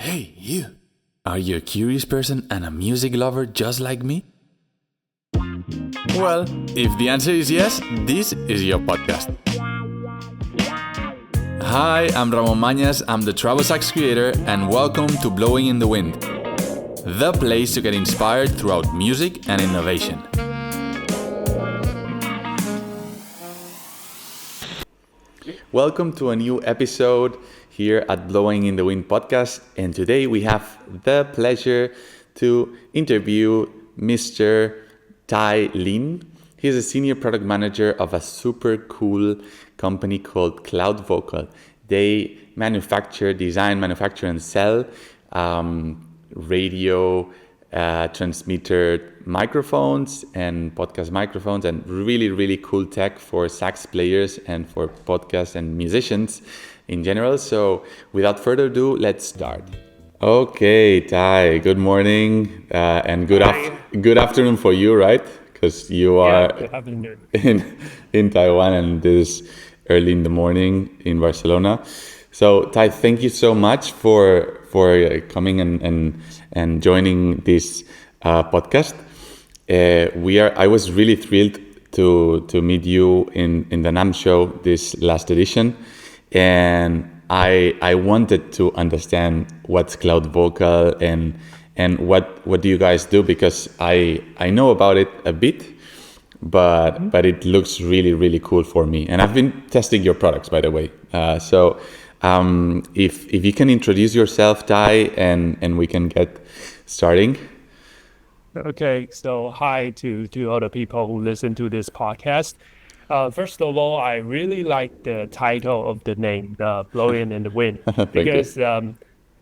Hey, you! Are you a curious person and a music lover just like me? Well, if the answer is yes, this is your podcast. Hi, I'm Ramon Mañas, I'm the travel sax creator, and welcome to Blowing in the Wind, the place to get inspired throughout music and innovation. Welcome to a new episode here at Blowing in the Wind podcast, and today we have the pleasure to interview Mr. Ty Lin. He's a senior product manager of a super cool company called Cloud Vocal. They design, manufacture, and sell radio transmitter microphones and podcast microphones and really cool tech for sax players and for podcasts and musicians in general. So without further ado, let's start. Okay, Ty, good morning and good afternoon for you, right? Because you are in Taiwan and this early in the morning in Barcelona. So Ty, thank you so much for coming and joining this podcast. I was really thrilled to meet you in the NAMM show this last edition, and I wanted to understand what's Cloud Vocal and what do you guys do, because I know about it a bit, but it looks really cool for me, and I've been testing your products, by the way. If you can introduce yourself, Ty, and we can get starting. Okay, so hi to all the people who listen to this podcast. First of all, I really like the title of the name, the Blowing in the Wind, because I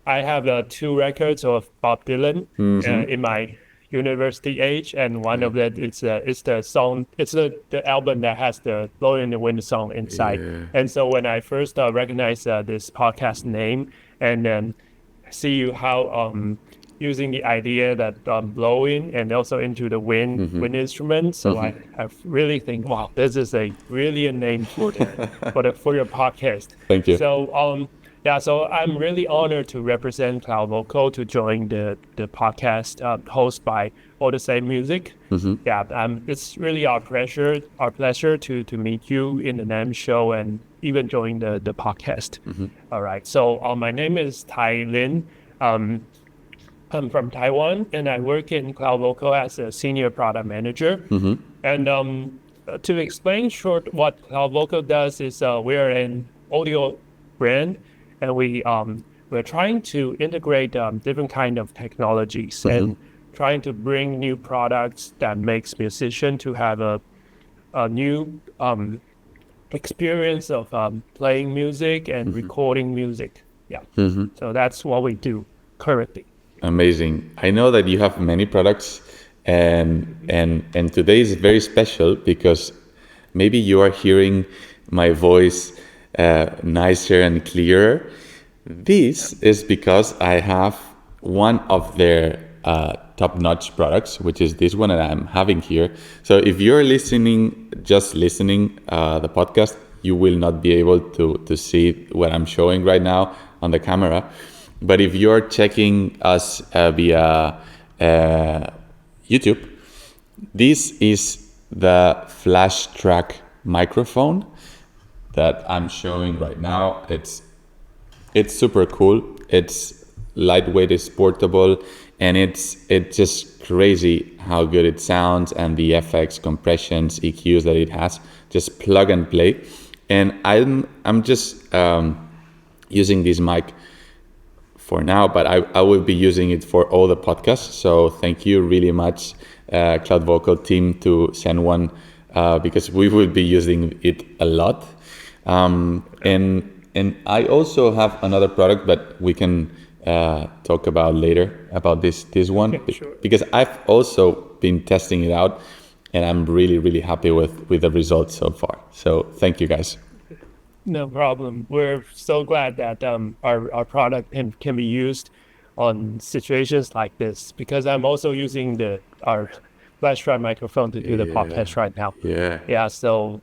have 2 records of Bob Dylan in my university age, and one of them is the song. It's the album that has the Blowing in the Wind song inside. Yeah. And so when I first recognized this podcast name and see how using the idea that blowing and also into the wind instrument, so I really think, wow, this is a brilliant name for your podcast. Thank you. So so I'm really honored to represent Cloud Vocal to join the podcast hosted by Odisei Music. It's really our pleasure to meet you in the NAMM show and even join the podcast. All right, so my name is Ty Lin. I'm from Taiwan, and I work in Cloud Vocal as a senior product manager. And to explain short what Cloud Vocal does is we're an audio brand, and we're trying to integrate different kind of technologies and trying to bring new products that makes musician to have a new experience of playing music and recording music. So that's what we do currently. Amazing. I know that you have many products, and today is very special because maybe you are hearing my voice nicer and clearer. This is because I have one of their top-notch products, which is this one that I'm having here. So if you're just listening the podcast, you will not be able to see what I'm showing right now on the camera. But if you're checking us via YouTube, this is the flash track microphone that I'm showing right now. It's super cool. It's lightweight, it's portable, and it's just crazy how good it sounds, and the effects, compressions, EQs that it has. Just plug and play. And I'm just using this mic for now, but I will be using it for all the podcasts. So thank you really much, Cloud Vocal team, to send one because we will be using it a lot. And I also have another product that we can talk about later about this one. Yeah, sure. Because I've also been testing it out, and I'm really happy with the results so far. So thank you, guys. No problem. We're so glad that our product can be used on situations like this, because I'm also using our flash drive microphone to do the podcast right now. So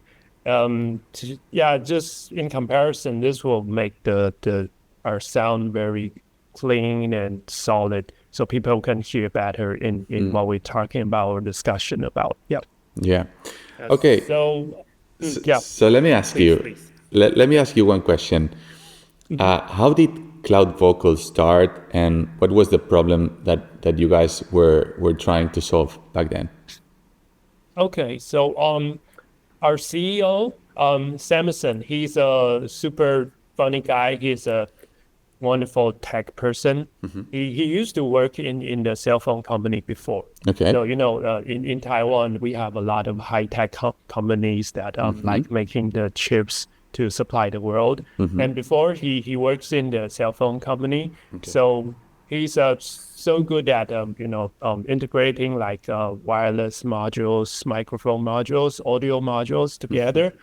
just in comparison, this will make our sound very clean and solid, so people can hear better in what we're talking about or discussion about. Yeah. Yeah. Okay. So So let me ask you. please. Let me ask you one question. How did cloud vocals start, and what was the problem that you guys were trying to solve back then? Okay, so our CEO, Samson, he's a super funny guy. He's a wonderful tech person. He used to work in the cell phone company before. Okay. So in Taiwan we have a lot of high tech companies that like making the chips to supply the world. And before he works in the cell phone company. So he's so good at integrating like wireless modules, microphone modules, audio modules together.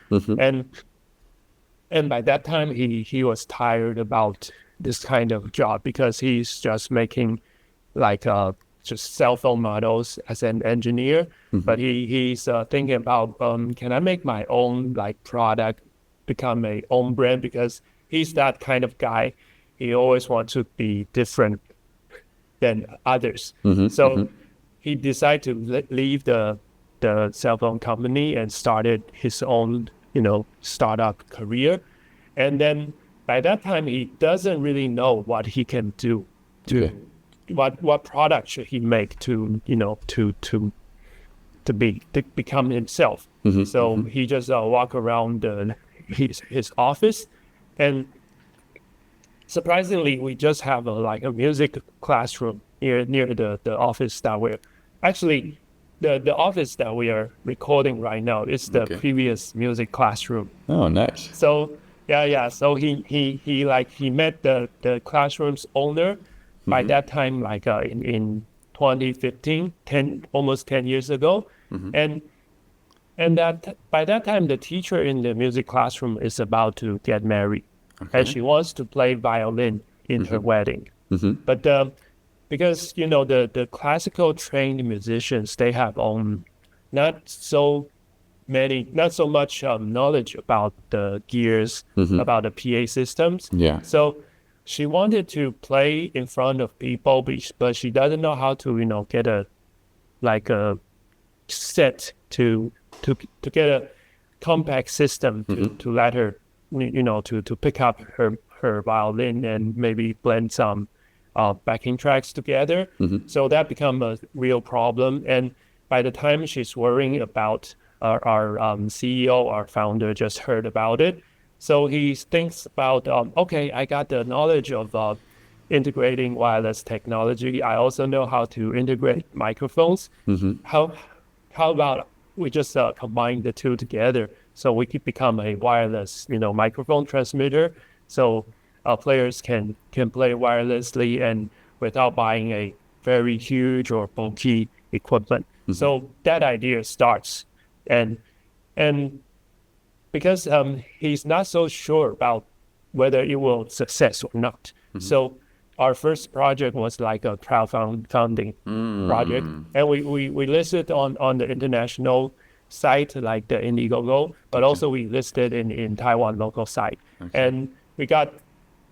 And by that time he was tired about this kind of job because he's just making like just cell phone models as an engineer. But he's thinking about can I make my own like product, become a own brand, because he's that kind of guy. He always wants to be different than others. So he decided to leave the cell phone company and started his own startup career. And then by that time he doesn't really know what he can do to what product should he make to become himself. So he just walk around his office, and surprisingly we just have a music classroom near the office that we're actually the office that we are recording right now is the previous music classroom. Oh, nice. So so he met the classroom's owner by that time, like in 2015, almost 10 years ago. And that by that time the teacher in the music classroom is about to get married, and she wants to play violin in her wedding. But because the classical trained musicians, they have not so much knowledge about the gears, about the PA systems. So she wanted to play in front of people, but she doesn't know how to get a set to get a compact system to let her to pick up her violin and maybe blend some backing tracks together. So that become a real problem. And by the time she's worrying about our CEO, our founder, just heard about it. So he thinks about, okay, I got the knowledge of integrating wireless technology. I also know how to integrate microphones. How about we just combine the two together so we could become a wireless, microphone transmitter, so players can play wirelessly and without buying a very huge or bulky equipment. So that idea starts. And because he's not so sure about whether it will success or not. So our first project was like a crowdfunding project, and we listed on the international site like the Indiegogo, but also we listed in Taiwan local site, and we got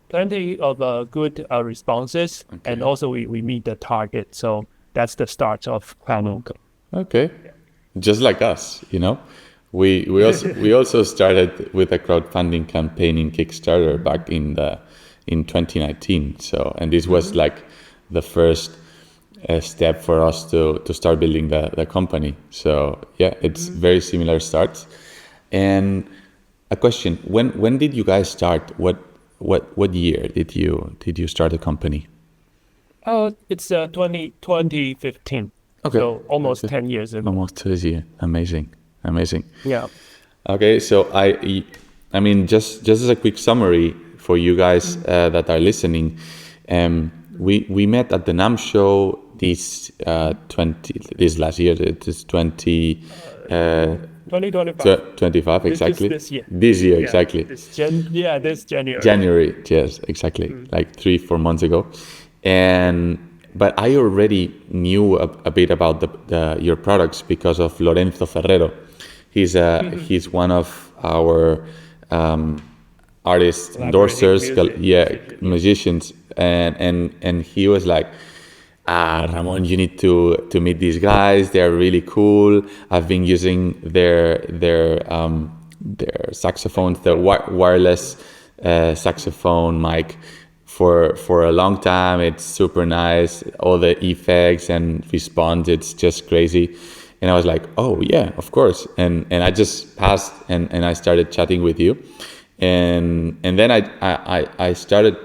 plenty of good responses, and also we meet the target. So that's the start of Cloud. Okay. Just like us, we also started with a crowdfunding campaign in Kickstarter back in 2019. So, and this was like the first step for us to start building the company. So yeah, it's very similar starts. And a question: when did you guys start? What year did you start the company? It's 2015. Okay. So almost 10 years ago. Almost 2 years. Amazing. Yeah. Okay, so I mean, just as a quick summary for you guys that are listening, we met at the NAMM show this last year. It is 2025. 25 exactly. This year. This year, exactly. This January. January, yes, exactly. Like 3-4 months ago, but I already knew a bit about your products because of Lorenzo Ferrero. He's one of our artists, Collaborating endorsers, musicians, and he was like, Ramon, you need to meet these guys. They're really cool. I've been using their saxophones, the wireless saxophone mic for a long time. It's super nice. All the effects and response, it's just crazy. And I was like, oh yeah, of course. And I just passed and I started chatting with you. And then I started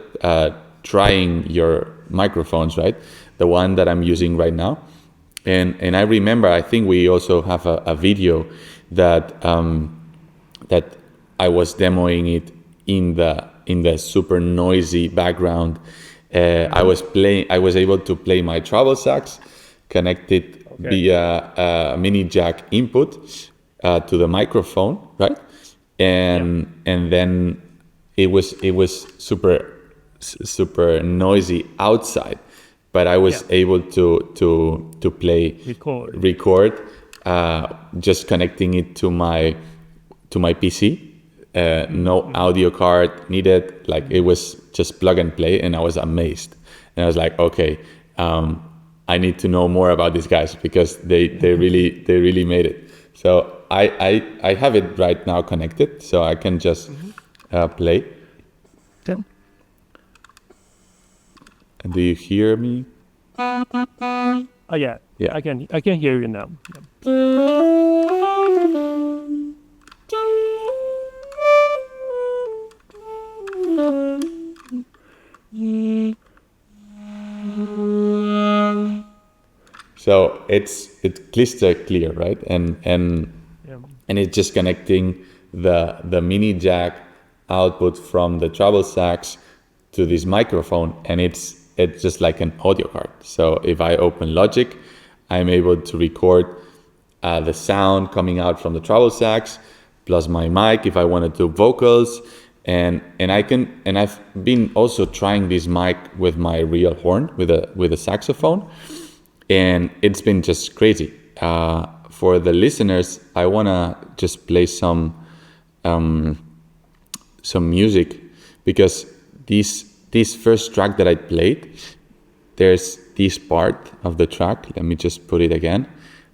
trying your microphones, right? The one that I'm using right now. And I remember, I think we also have a video that that I was demoing it in the super noisy background. I was able to play my treble sax, connected via mini jack input to the microphone, right? And then it was super noisy outside, but I was able to play record just connecting it to my PC. No audio card needed. Like it was just plug and play, and I was amazed. And I was like, okay, I need to know more about these guys because they really made it. So I have it right now connected, so I can just play. Yeah. And do you hear me? Oh yeah. Yeah. I can hear you now. So it's crystal clear, right? And it's just connecting the mini jack output from the treble sax to this microphone, and it's just like an audio card. So if I open Logic, I'm able to record the sound coming out from the treble sax plus my mic if I want to do vocals, and I've been also trying this mic with my real horn with a saxophone, and it's been just crazy. For the listeners, I wanna just play some music, because this first track that I played, there's this part of the track. Let me just put it again.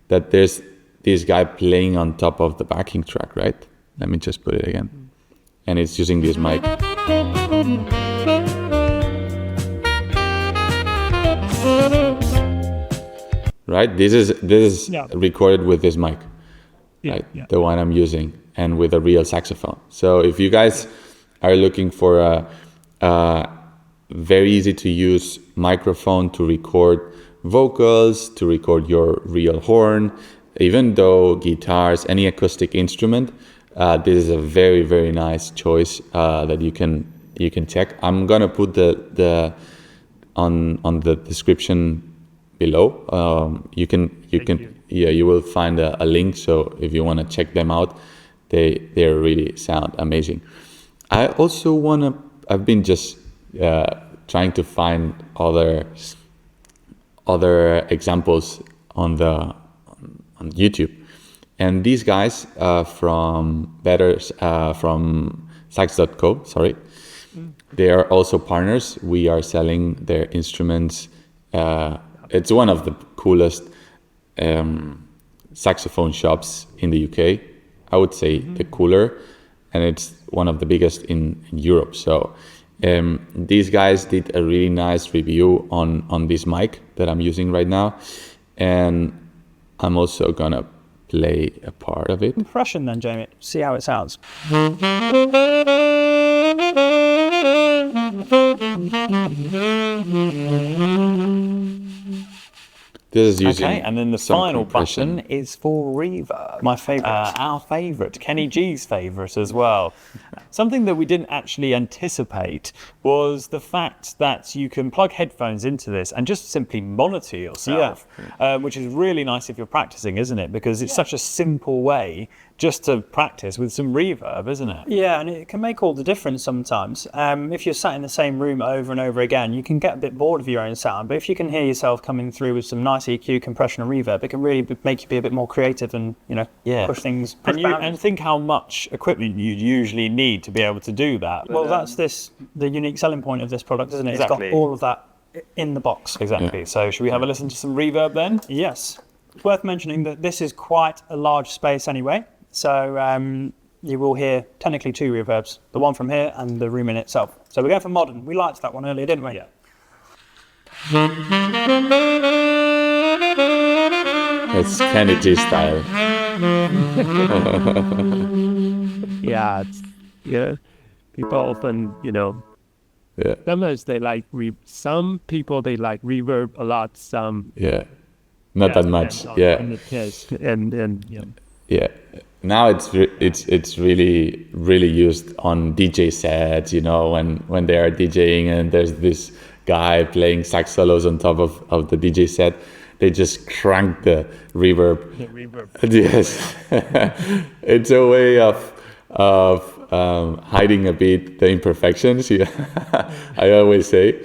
That there's this guy playing on top of the backing track, right? Let me just put it again. And it's using this mic. Right? This is recorded with this mic, right? The one I'm using, and with a real saxophone. So if you guys are looking for a very easy to use microphone to record vocals, to record your real horn, even though guitars, any acoustic instrument, this is a very, very nice choice that you can check. I'm gonna put the on the description below. You will find a link. So if you want to check them out, they really sound amazing. I also I've been just trying to find other examples on YouTube, and these guys from sax.co, sorry, they are also partners. We are selling their instruments. It's one of the coolest saxophone shops in the UK. I would say the cooler, and it's one of the biggest in Europe. So these guys did a really nice review on this mic that I'm using right now, and I'm also gonna play a part of it. Impression then, Jamie. See how it sounds. This is using okay, and then the final button is for reverb. My favourite. Our favourite. Kenny G's favourite as well. Something that we didn't actually anticipate was the fact that you can plug headphones into this and just simply monitor yourself, which is really nice if you're practicing, isn't it? Because it's such a simple way just to practice with some reverb, isn't it? Yeah, and it can make all the difference sometimes. If you're sat in the same room over and over again, you can get a bit bored of your own sound. But if you can hear yourself coming through with some nice EQ, compression, and reverb, it can really make you be a bit more creative and push things. And think how much equipment you usually need to be able to do that. Well, that's the unique selling point of this product, isn't it? Exactly. It's got all of that in the box. Exactly. Yeah. So should we have a listen to some reverb then? Yes. It's worth mentioning that this is quite a large space anyway. So you will hear technically 2 reverbs, the one from here and the room in itself. So we're going for modern. We liked that one earlier, didn't we? Yeah. It's Kenny G style. Yeah. People often, Yeah. sometimes they like some people they like reverb a lot. Some Not that much. on the test and Yeah. Now it's really used on DJ sets, when they are DJing and there's this guy playing sax solos on top of the DJ set, they just crank the reverb. The reverb. Yes. It's a way of hiding a bit the imperfections. I always say.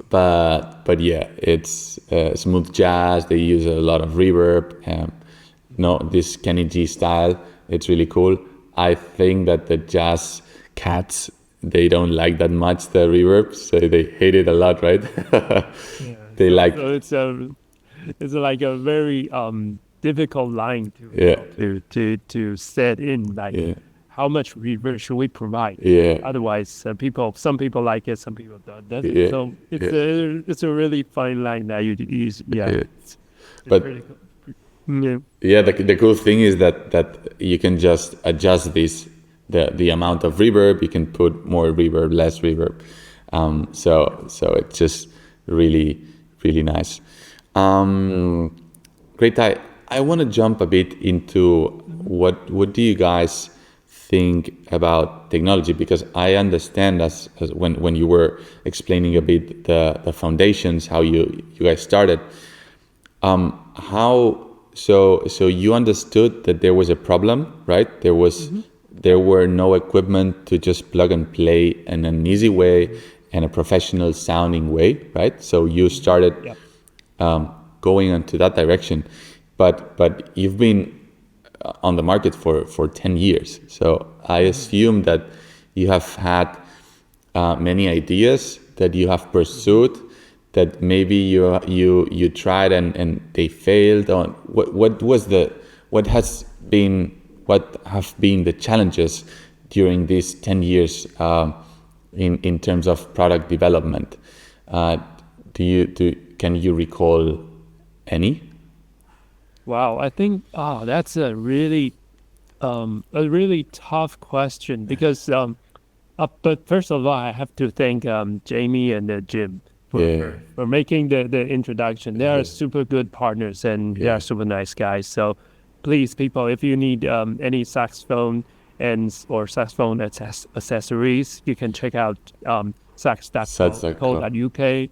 But yeah, it's smooth jazz. They use a lot of reverb. This Kenny G style, it's really cool. I think that the jazz cats, they don't like that much the reverb, so they hate it a lot, right? They like. So it's like a very difficult line to set in. Like how much reverb should we provide? Yeah. Otherwise, some people like it, some people don't. Yeah. So it's a really fine line that you use. It's But pretty cool. the cool thing is that you can just adjust the amount of reverb. You can put more reverb, less reverb. So it's just really, really nice. Great, Ty. I want to jump a bit into what do you guys think about technology, because I understand as when you were explaining a bit the foundations, how you guys started. So you understood that there was a problem, right? There were no equipment to just plug and play in an easy way and a professional sounding way, right? So you started going into that direction, but you've been on the market for 10 years. So I assume that you have had many ideas that you have pursued, that maybe you tried and they failed on. What have been the challenges during these 10 years in terms of product development? Can you recall any? Wow, I think that's a really tough question, because but first of all, I have to thank Jamie and Jim for making the introduction. They are super good partners and they are super nice guys. So please, people, if you need any saxophone or saxophone accessories, you can check out sax.co.uk,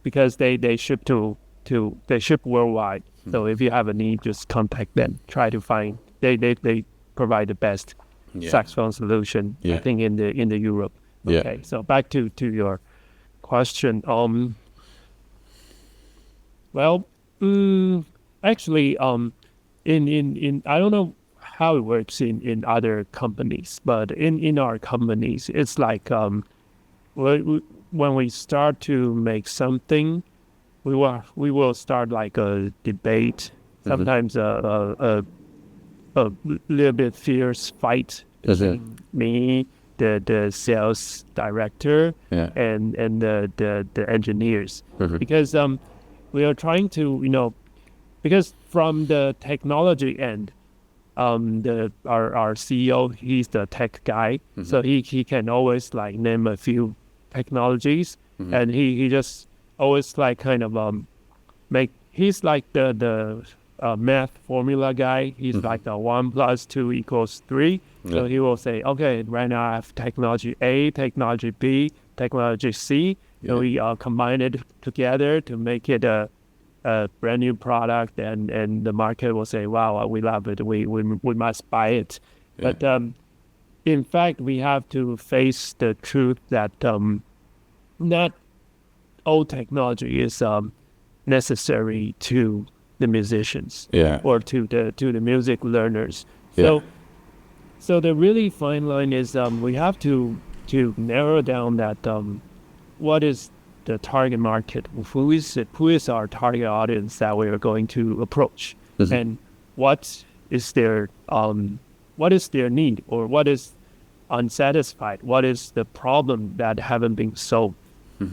because they ship they ship worldwide. So if you have a need, just contact them. Try to find they provide the best saxophone solution. I think in the Europe. Okay, so back to your question. Actually, in I don't know how it works in other companies, but in our companies, it's like when we start to make something, we will start like a debate, sometimes a little bit fierce fight between me, the sales director, and the engineers, because we are trying to because from the technology end, our CEO, he's the tech guy, so he can always like name a few technologies, and he just always like kind of he's like the math formula guy. He's like the 1 + 2 = 3. So he will say, okay, right now I have technology A, technology B, technology C. So we combine it together to make it a a brand new product, and the market will say, "Wow, we love it. We must buy it." Yeah. But in fact, we have to face the truth that not all technology is necessary to the musicians Yeah. or to the music learners. Yeah. So the really fine line is we have to narrow down that what is the target market, who is our target audience that we are going to approach, and what is their need, or what is unsatisfied, what is the problem that haven't been solved.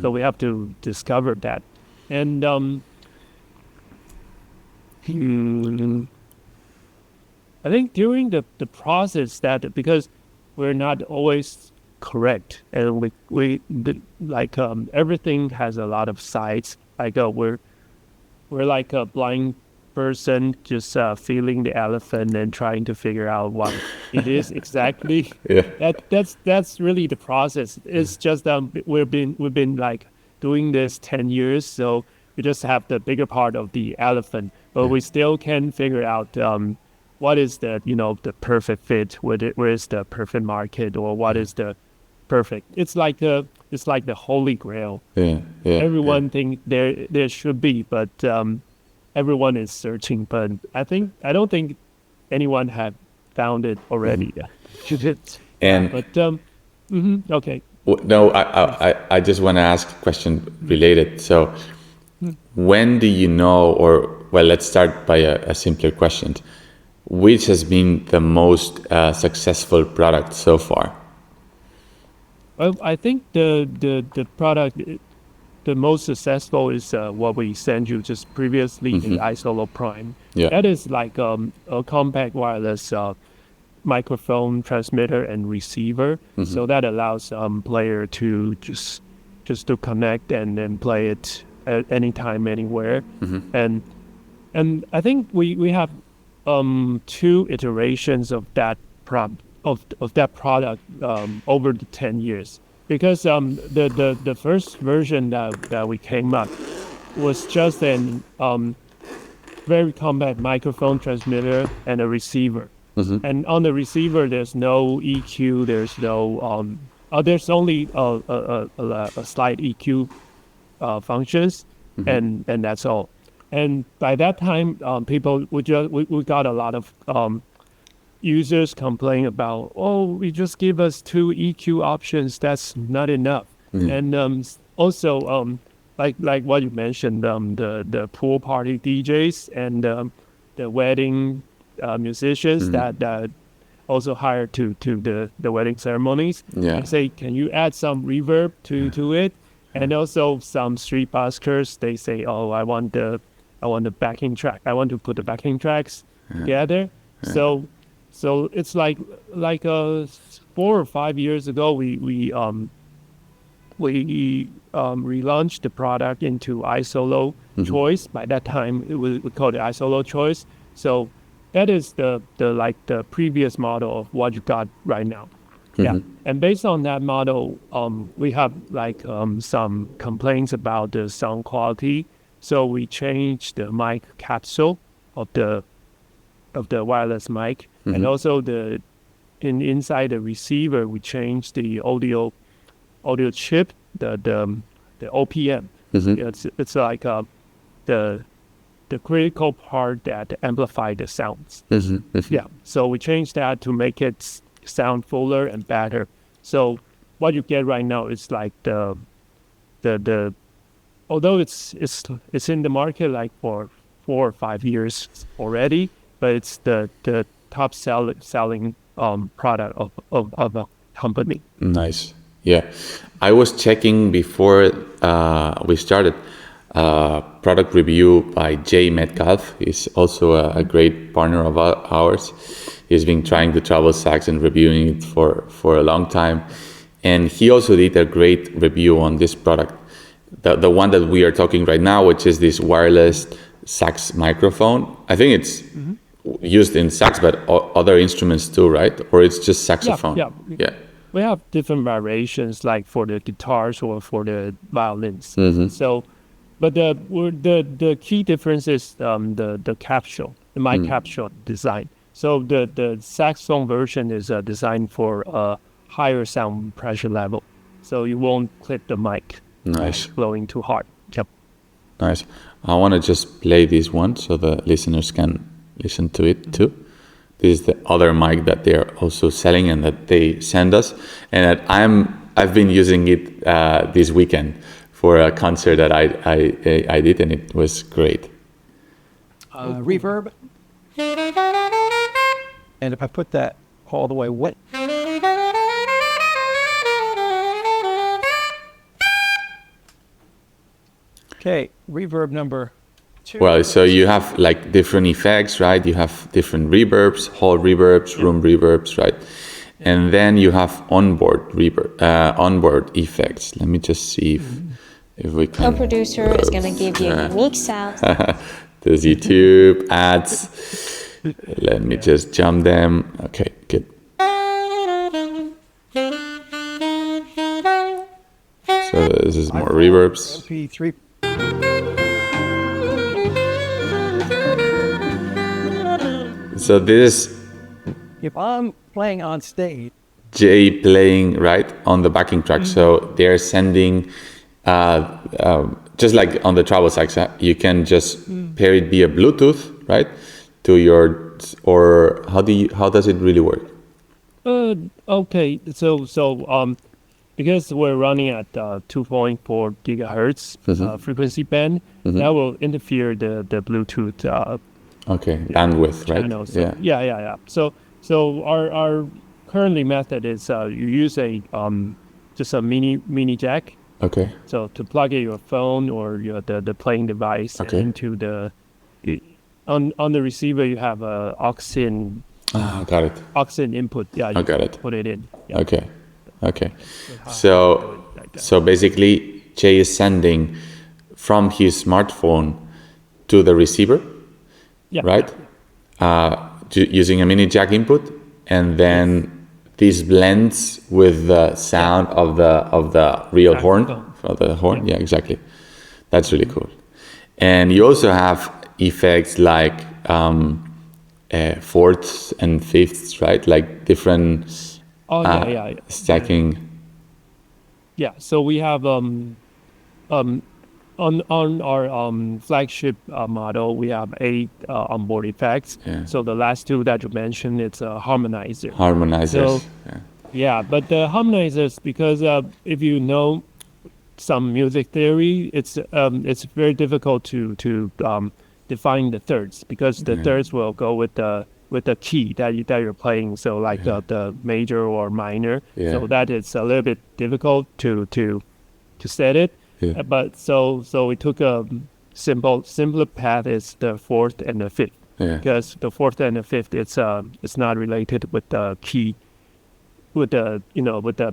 So we have to discover that. And I think during the process, that because we're not always correct, and everything has a lot of sides. Like we're like a blind person just feeling the elephant and trying to figure out what it is exactly. Yeah. That's really the process. It's just we've been like doing this 10 years, so we just have the bigger part of the elephant, but we still can figure out what is the the perfect fit, where is the perfect market, or what is the perfect. It's like the holy grail. Yeah. Everyone think there should be, but everyone is searching. But I don't think anyone have found it already. And But okay. no, I just want to ask a question related. So, when do you know, or well, let's start by a simpler question. Which has been the most successful product so far? Well, I think the product, the most successful is what we sent you just previously, the iSolo Prime. Yeah. That is like a compact wireless microphone, transmitter, and receiver. So that allows player to just to connect and then play it at anytime, anywhere. And I think we have 2 iterations of that product over the 10 years, because the first version that we came up was just an very compact microphone, transmitter, and a receiver. And on the receiver, there's no EQ, there's no there's only a slight EQ functions, and that's all. And by that time, we got a lot of users complain about, we just give us 2 EQ options. That's not enough. And also, like what you mentioned, the pool party DJs and the wedding musicians that also hired to the wedding ceremonies. Yeah. I say, can you add some reverb to it? And also some street buskers, they say, I want the backing track. I want to put the backing tracks together. So it's like 4 or 5 years ago, we relaunched the product into iSolo Choice. By that time, we called it iSolo Choice. So that is the previous model of what you got right now. Yeah, and based on that model, we have some complaints about the sound quality. So we changed the mic capsule of the wireless mic, and also inside the receiver, we changed the audio chip, the OPM. It's like the critical part that amplify the sounds. Yeah, so we changed that to make it sound fuller and better. So what you get right now is like the although it's in the market like for 4 or 5 years already, but it's the top selling product of a company. Nice. Yeah, I was checking before we started product review by Jay Metcalf. He's also a great partner of ours. He's been trying the travel sax and reviewing it for a long time, and he also did a great review on this product, the one that we are talking right now, which is this wireless sax microphone. I think it's used in sax, but other instruments too, right? Or it's just saxophone? Yeah. We have different variations, like for the guitars or for the violins. So But the key difference is the capsule, the mic capsule design. So the saxophone version is designed for a higher sound pressure level, so you won't clip the mic. Nice. Blowing too hard. Yep. Nice. I want to just play this one so the listeners can listen to it too. This is the other mic that they're also selling and that they send us, and that I've been using it this weekend for a concert that I did, and it was great. Reverb. And if I put that all the way wet. Okay, reverb number 2. Well, so you have like different effects, right? You have different reverbs, hall reverbs, room reverbs, right? And then you have onboard reverb, onboard effects. Let me just see if we can. Our producer is going to give you a unique sound. There's YouTube ads. Let me just jump them. Okay, good. So this is more reverbs. MP3. So this is If I'm playing on stage, Jay playing right on the backing track. So they're sending, just like on the travel sax, you can just pair it via Bluetooth, right, to your, or how does it really work? Okay. So because we're running at 2.4 gigahertz frequency band, that will interfere the Bluetooth Okay, bandwidth, right? channel. So, yeah. So our currently method is you use a just a mini jack. Okay. So to plug in your phone or the playing device into on the receiver, you have a Got it. aux input. Yeah, you got it. put it in. Yeah. Okay. So basically, Jay is sending from his smartphone to the receiver, right? Using a mini jack input, and then this blends with the sound of the real horn, of the horn. Yeah, exactly. That's really cool. And you also have effects like fourths and fifths, right? Like different stacking. Yeah. So we have on our flagship model, we have 8 onboard effects. Yeah. So the last 2 that you mentioned, it's a harmonizer. Harmonizers. So, but the harmonizers, because if you know some music theory, it's very difficult to define the thirds, because the thirds will go with the key that you're playing. So like the major or minor. Yeah. So that is a little bit difficult to set it. Yeah. But so we took a simpler path is the fourth and the fifth. Yeah. Because the fourth and the fifth, it's not related with the key, with the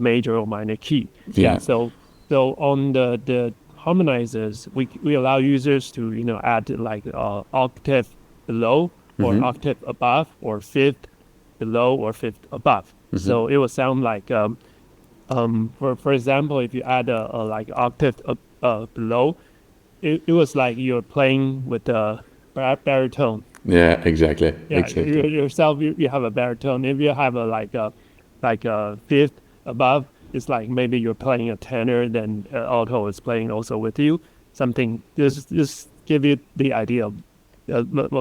major or minor key. Yeah. So on the harmonizers, we allow users to add like octave below or octave above, or fifth below or fifth above. So it will sound like for example, if you add a like octave below, it was like you're playing with a baritone. Yeah, exactly. Yeah, Exactly. yourself, you have a baritone. If you have a fifth above, it's like maybe you're playing a tenor, then alto is playing also with you. Something just give you the idea of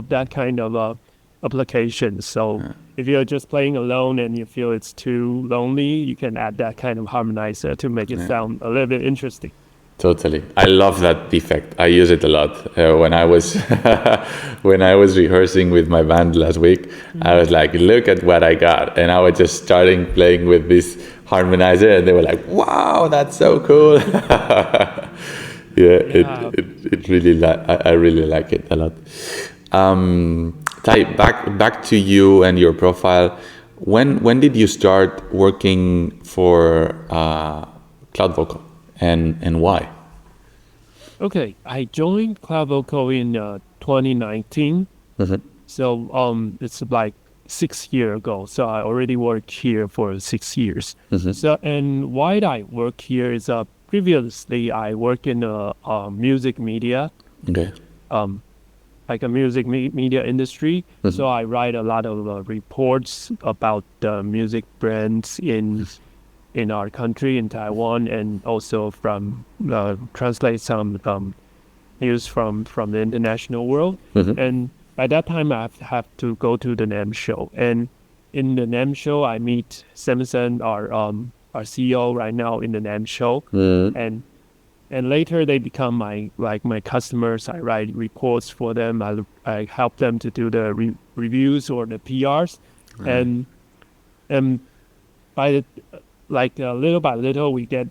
that kind of application. So if you're just playing alone and you feel it's too lonely, you can add that kind of harmonizer to make it sound a little bit interesting. Totally. I love that effect. I use it a lot. When I was when I was rehearsing with my band last week, I was like, look at what I got. And I was just starting playing with this harmonizer, and they were like, wow, that's so cool. It really I really like it a lot. Ty, back to you and your profile. When did you start working for Cloud Vocal, and why? Okay, I joined Cloud Vocal in 2019. So it's like 6 years ago. So I already worked here for 6 years. So, and why I work here is previously I work in a music media, Okay. like a music media industry. So I write a lot of reports about the music brands in our country, in Taiwan, and also from translate some news from the international world. And by that time, I have to go to the NAMM show. And in the NAMM show, I meet Simpson, our CEO right now in the NAMM show, and later they become my customers. I write reports for them. I help them to do the reviews or the PRs, and by the, little by little we get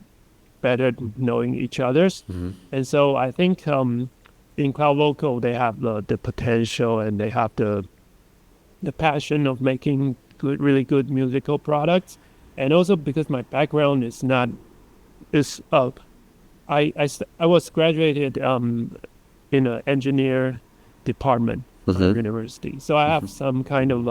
better knowing each others. And so I think in Cloud Vocal they have the potential and they have the passion of making really good musical products, and also because my background is not is I was graduated in an engineer department at university, so I have some kind of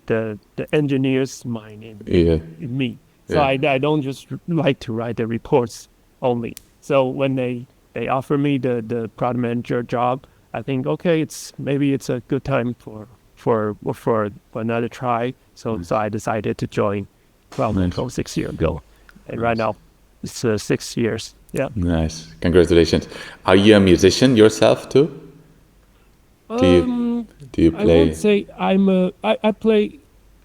the engineer's mind in me. So I don't just like to write the reports only. So when they offer me the product manager job, I think okay, maybe it's a good time for another try. So I decided to join Cloud Vocal 6 years ago, and right now it's 6 years. Yeah. Nice. Congratulations. Are you a musician yourself too? Do you I play? would say I play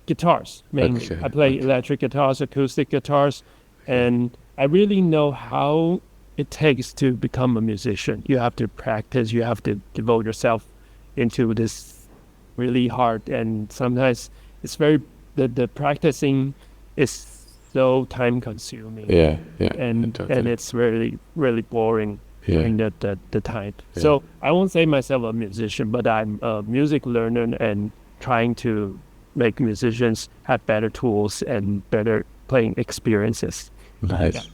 guitars mainly. Okay, I play electric guitars, acoustic guitars, and I really know how it takes to become a musician. You have to practice. You have to devote yourself into this really hard, and sometimes it's the practicing is so time consuming. Yeah. And totally. it's really really boring during the time. Yeah. So I won't say myself a musician, but I'm a music learner and trying to make musicians have better tools and better playing experiences. Nice.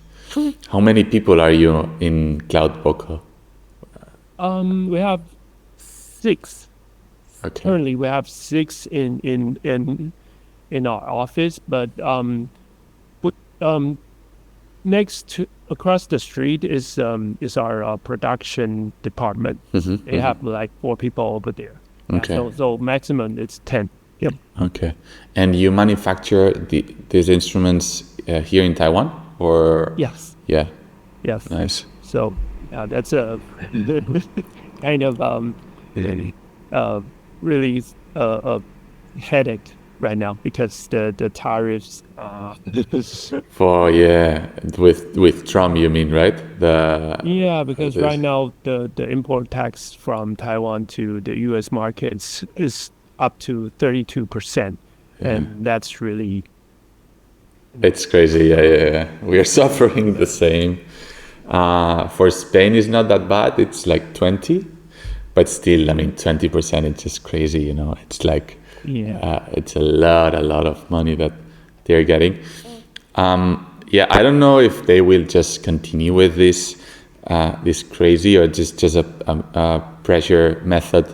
How many people are you in Cloud Vocal? We have 6. Okay. Currently, we have 6 in our office, but next to across the street is our production department. They have like 4 people over there. Okay. So maximum it's 10. Yep. Okay. And you manufacture these instruments here in Taiwan, or? Yes. Yeah. Yes. Nice. So that's a kind of really a headache right now because the tariffs. With Trump, you mean, right? Because right now the import tax from Taiwan to the U.S. markets is up to 32%, and that's really. It's crazy. Yeah. We are suffering the same. For Spain, it's not that bad. It's like 20, but still, 20% is just crazy. It's like it's a lot of money that they're getting. I don't know if they will just continue with this crazy or just a pressure method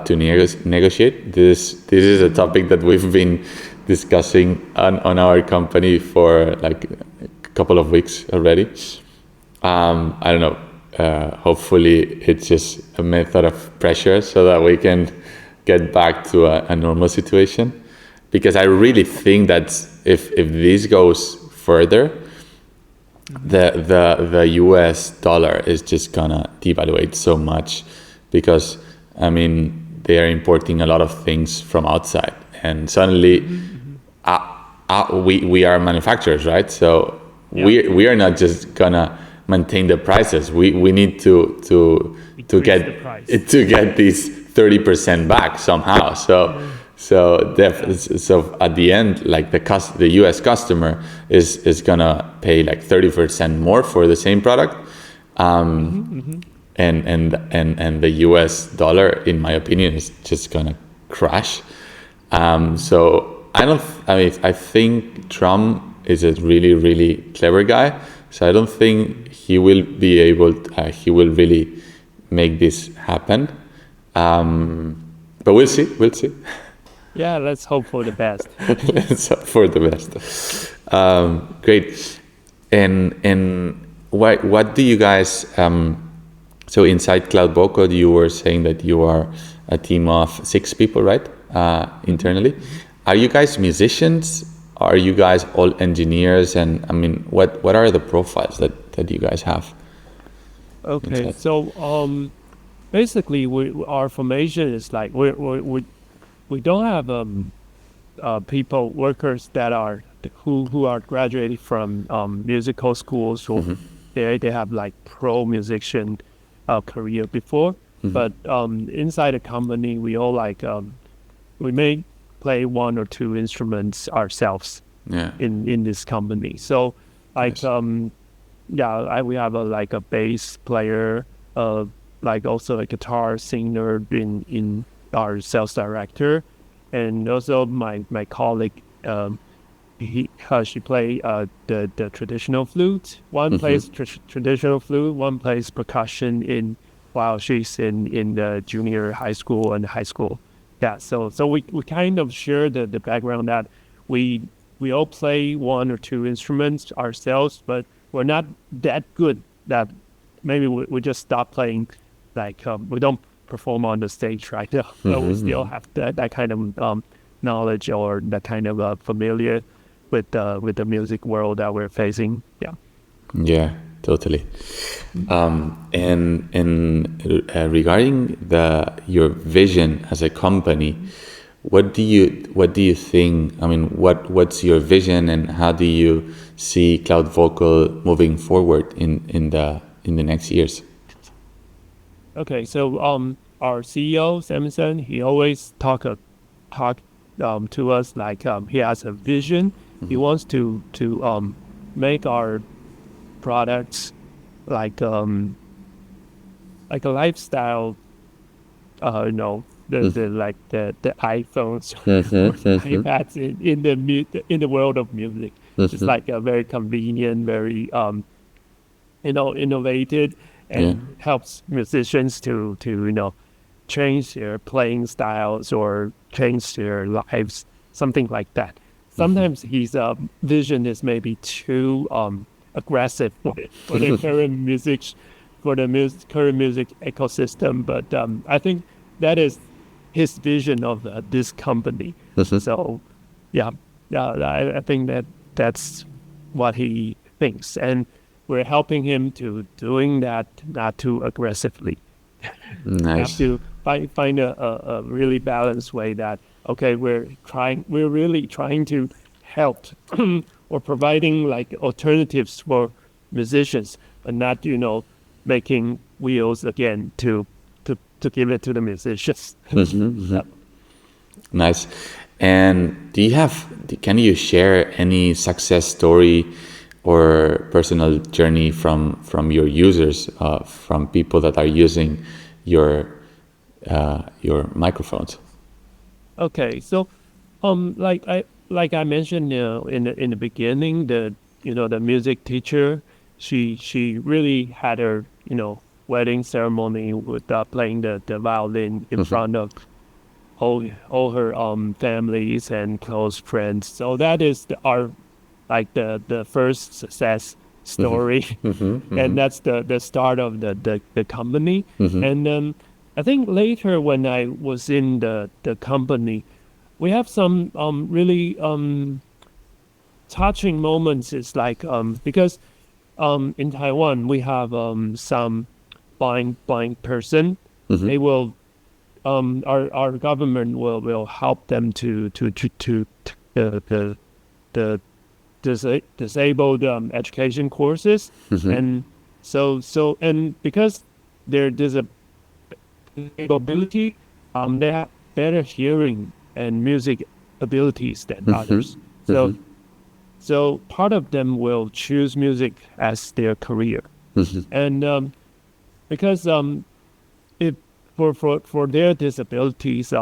to negotiate. This is a topic that we've been discussing on our company for like a couple of weeks already. I don't know. Hopefully, it's just a method of pressure so that we can get back to a normal situation. Because I really think that if this goes further, the US dollar is just gonna devaluate so much, because they are importing a lot of things from outside, and suddenly we are manufacturers, right? So we are not just gonna maintain the prices. We need to get these 30% back somehow. So at the end, like the US customer is gonna pay like 30% more for the same product, and the US dollar, in my opinion, is just gonna crash. So I think Trump is a really, really clever guy. So I don't think he will be able. He will really make this happen. But we'll see. Yeah, let's hope for the best. Let's hope for the best. Great. And what do you guys? So inside Cloud Vocal, you were saying that you are a team of 6 people, right? Internally, are you guys musicians? Are you guys all engineers? And I mean, what are the profiles that you guys have? Okay, inside? so basically, our formation is like we don't have people workers that are who are graduated from musical schools or they have like pro musician career before, but inside the company we all like we may play 1 or 2 instruments ourselves Yeah. in this company. So like Yes. yeah, we have like a bass player, like also a guitar singer in our sales director, and also my colleague, she play the traditional flute. One plays traditional flute, one plays percussion in while she's in the junior high school and high school. Yeah, so we kind of share the background that we all play 1 or 2 instruments ourselves, but we're not that good that maybe we just stop playing. Like we don't perform on the stage right now, but we still have that kind of knowledge or that kind of familiar with the music world that we're facing. Yeah. Yeah, totally. And regarding your vision as a company, what do you think? I mean, what's your vision, and how do you see Cloud Vocal moving forward in the next years? Okay, so our CEO Samson, he always talk to us like he has a vision. He wants to make our products like a lifestyle. You know, the like the iPhones or the iPads in the world of music. It's like a very convenient, very innovated, Yeah. and helps musicians to change their playing styles or change their lives, something like that. Sometimes his vision is maybe too aggressive for the current music, for the current music ecosystem, but I think that is his vision of this company. So yeah, I think that's what he thinks, and we're helping him to doing that not too aggressively. Have Nice. to find a really balanced way that okay, we're really trying to help or providing like alternatives for musicians, but not making wheels again to give it to the musicians. Yep. Nice. And can you share any success story or personal journey from your users, from people that are using your microphones? Okay, so like I mentioned in the beginning, the music teacher, she really had her wedding ceremony with playing the violin in front of all her families and close friends. So that is our like the first success story, and that's the start of the company. And I think later when I was in the company, we have some really touching moments. It's like because in Taiwan we have some blind person. They will our government will help them to the disabled education courses, and so and because their disability, they have better hearing and music abilities than others. So part of them will choose music as their career, and because if for their disabilities,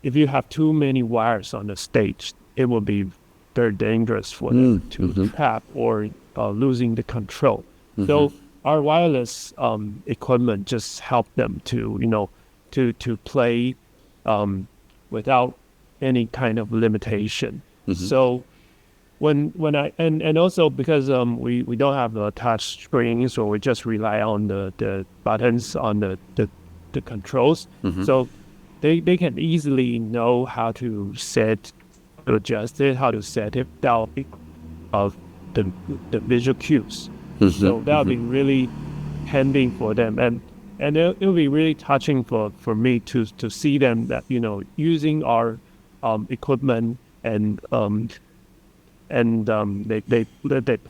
if you have too many wires on the stage, it will be very dangerous for them to tap or losing the control. So our wireless equipment just help them to to play without any kind of limitation. So when I and also because we don't have the touch screens, or we just rely on the buttons on the controls, so they can easily know how to adjust it, how to set it down of the visual cues. So that would be really handy for them, and it'll be really touching for me to see them that using our equipment, and they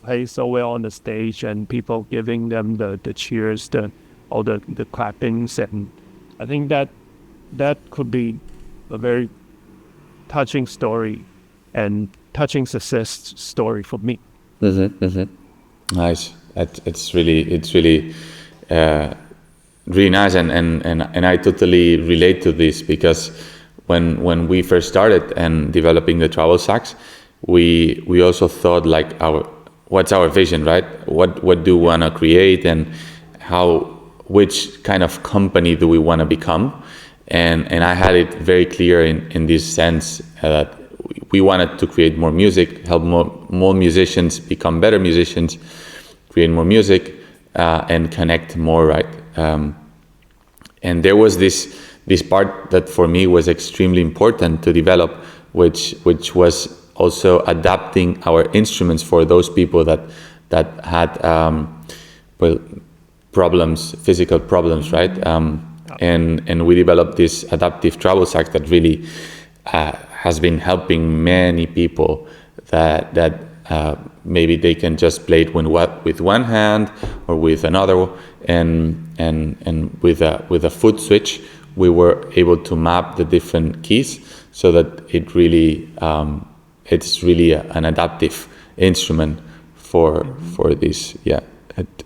play so well on the stage, and people giving them the cheers, all the clappings, and I think that could be a very touching story and touching success story for me. Nice. It's really really nice, and I totally relate to this, because when we first started and developing the travel sax, we also thought like what's our vision, right? What do we want to create, and which kind of company do we want to become? And I had it very clear in this sense that we wanted to create more music, help more musicians become better musicians, create more music, and connect more, right? And there was this part that for me was extremely important to develop, which was also adapting our instruments for those people that had problems, physical problems, right? And we developed this adaptive travel sax that really has been helping many people that maybe they can just play it with one hand or with another, and with a foot switch we were able to map the different keys so that it really it's really an adaptive instrument for this. Yeah,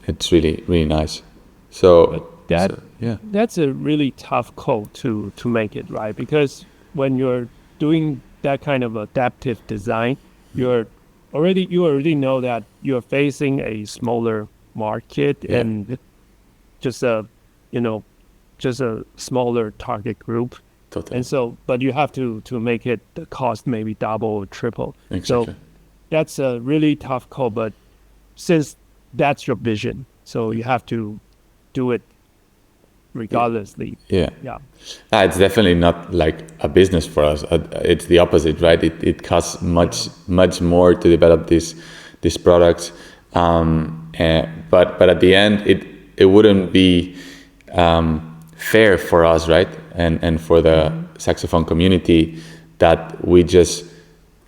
it's really nice. So that's a really tough code to make it right, because when you're doing that kind of adaptive design, you already know that you're facing a smaller market, and just a smaller target group. Totally. And so, but you have to make it the cost maybe double or triple. Exactly. So that's a really tough call. But since that's your vision, so you have to do it regardlessly. Yeah. It's definitely not like a business for us. It's the opposite, right? It costs much more to develop these products. But at the end, it wouldn't be fair for us, right? And for the saxophone community, that we just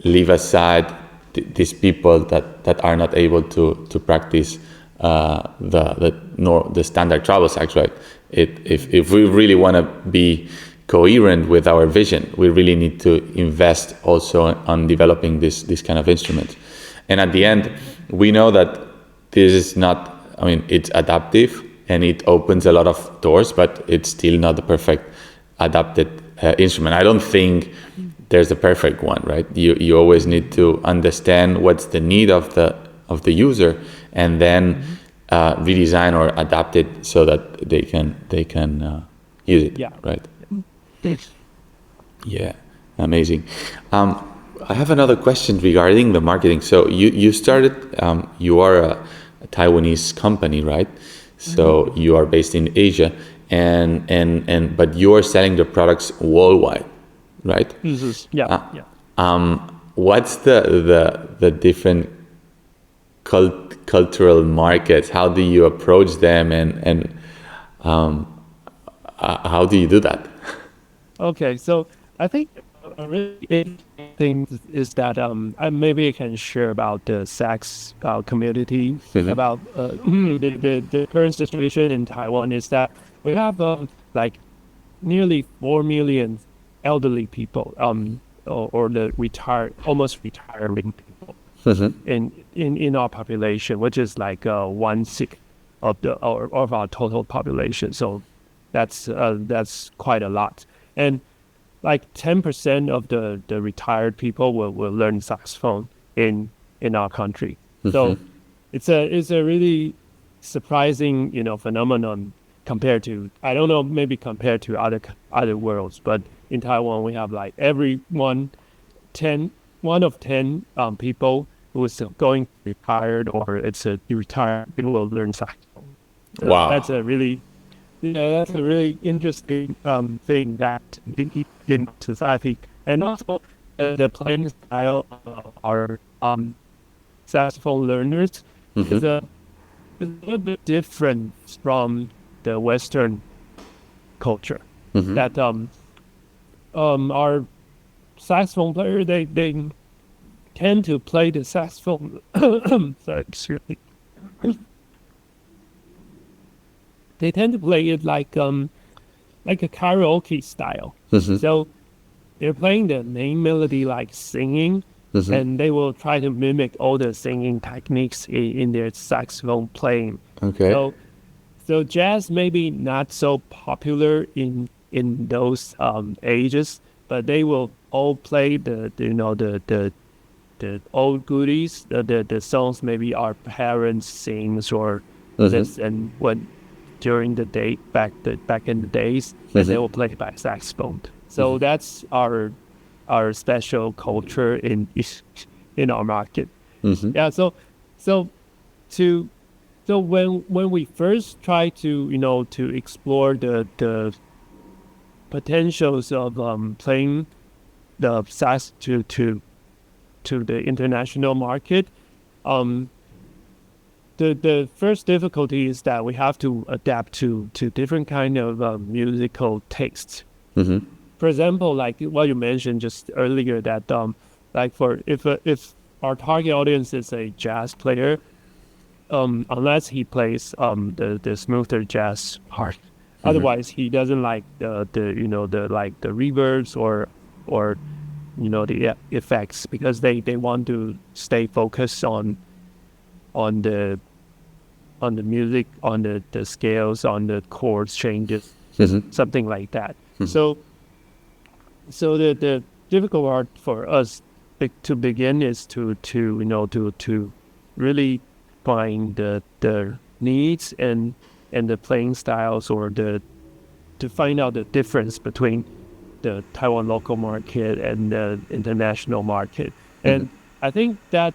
leave aside these people that are not able to practice the standard travel sax, right? If we really want to be coherent with our vision, we really need to invest also on developing this kind of instrument. And at the end, we know that this is not, it's adaptive and it opens a lot of doors, but it's still not the perfect adapted instrument. I don't think there's a perfect one, right? You always need to understand what's the need of the user, and then redesign or adapt it so that they can use it. Yeah. Right. Yeah. Amazing. I have another question regarding the marketing. So you started. You are a Taiwanese company, right? So you are based in Asia, and but you are selling the products worldwide, right? Yeah. What's the different cultural markets? How do you approach them, and how do you do that? Okay, so I think a really interesting thing is that maybe I can share about the sax community. About the current situation in Taiwan is that we have like nearly 4 million elderly people, or the almost retiring people in our population, which is like 1/6 of our total population. So that's quite a lot. And like 10% of the retired people will learn saxophone in our country. So it's a really surprising phenomenon compared to, I don't know, maybe compared to other worlds, but in Taiwan we have like one of 10 people who's going retired or it's a retired people will learn saxophone. So Wow. that's a really interesting thing that in society, and also the playing style of our saxophone learners is a little bit different from the Western culture. That our saxophone player they tend to play the saxophone. Sorry, excuse me. They tend to play it like a karaoke style. So they're playing the main melody like singing, and they will try to mimic all the singing techniques in their saxophone playing. Okay. So jazz maybe not so popular in those ages, but they will all play the old goodies, the songs maybe our parents sings or this, and when during the day back in the days, and they will play by saxophone. So that's our special culture in our market. Yeah. So when we first try to to explore the potentials of playing the sax to the international market, the first difficulty is that we have to adapt to different kind of musical tastes. For example, like what you mentioned just earlier, that like for if our target audience is a jazz player, unless he plays the smoother jazz part, otherwise he doesn't like the reverbs or the effects, because they want to stay focused on the music, on the scales, on the chords changes, something like that. So the difficult part for us to begin is to really find the needs and the playing styles, or to find out the difference between the Taiwan local market and the international market. And I think that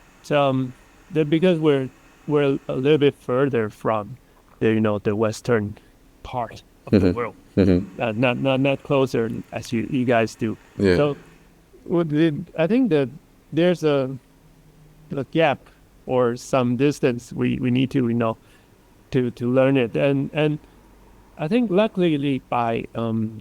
because we're a little bit further from the western part of the world, not closer as you guys do. Yeah. So I think that there's a gap or some distance we need to learn it, and I think luckily by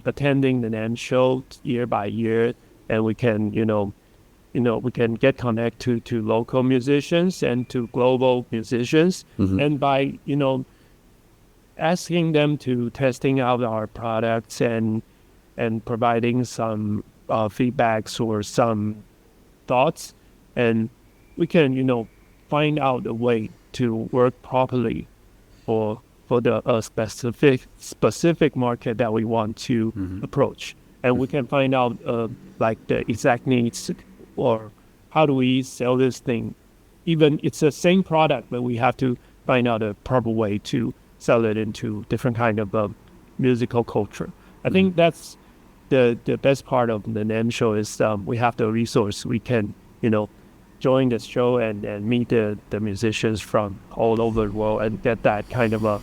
attending the NAMM show year by year, and we can we can get connected to local musicians and to global musicians, and by asking them to testing out our products and providing some feedbacks or some thoughts, and we can find out a way to work properly for the specific market that we want to approach, and we can find out like the exact needs, or how do we sell this thing. Even it's the same product, but we have to find out a proper way to sell it into different kind of musical culture. I think that's the best part of the NAMM show is we have the resource. We can join the show and meet the musicians from all over the world and get that kind of a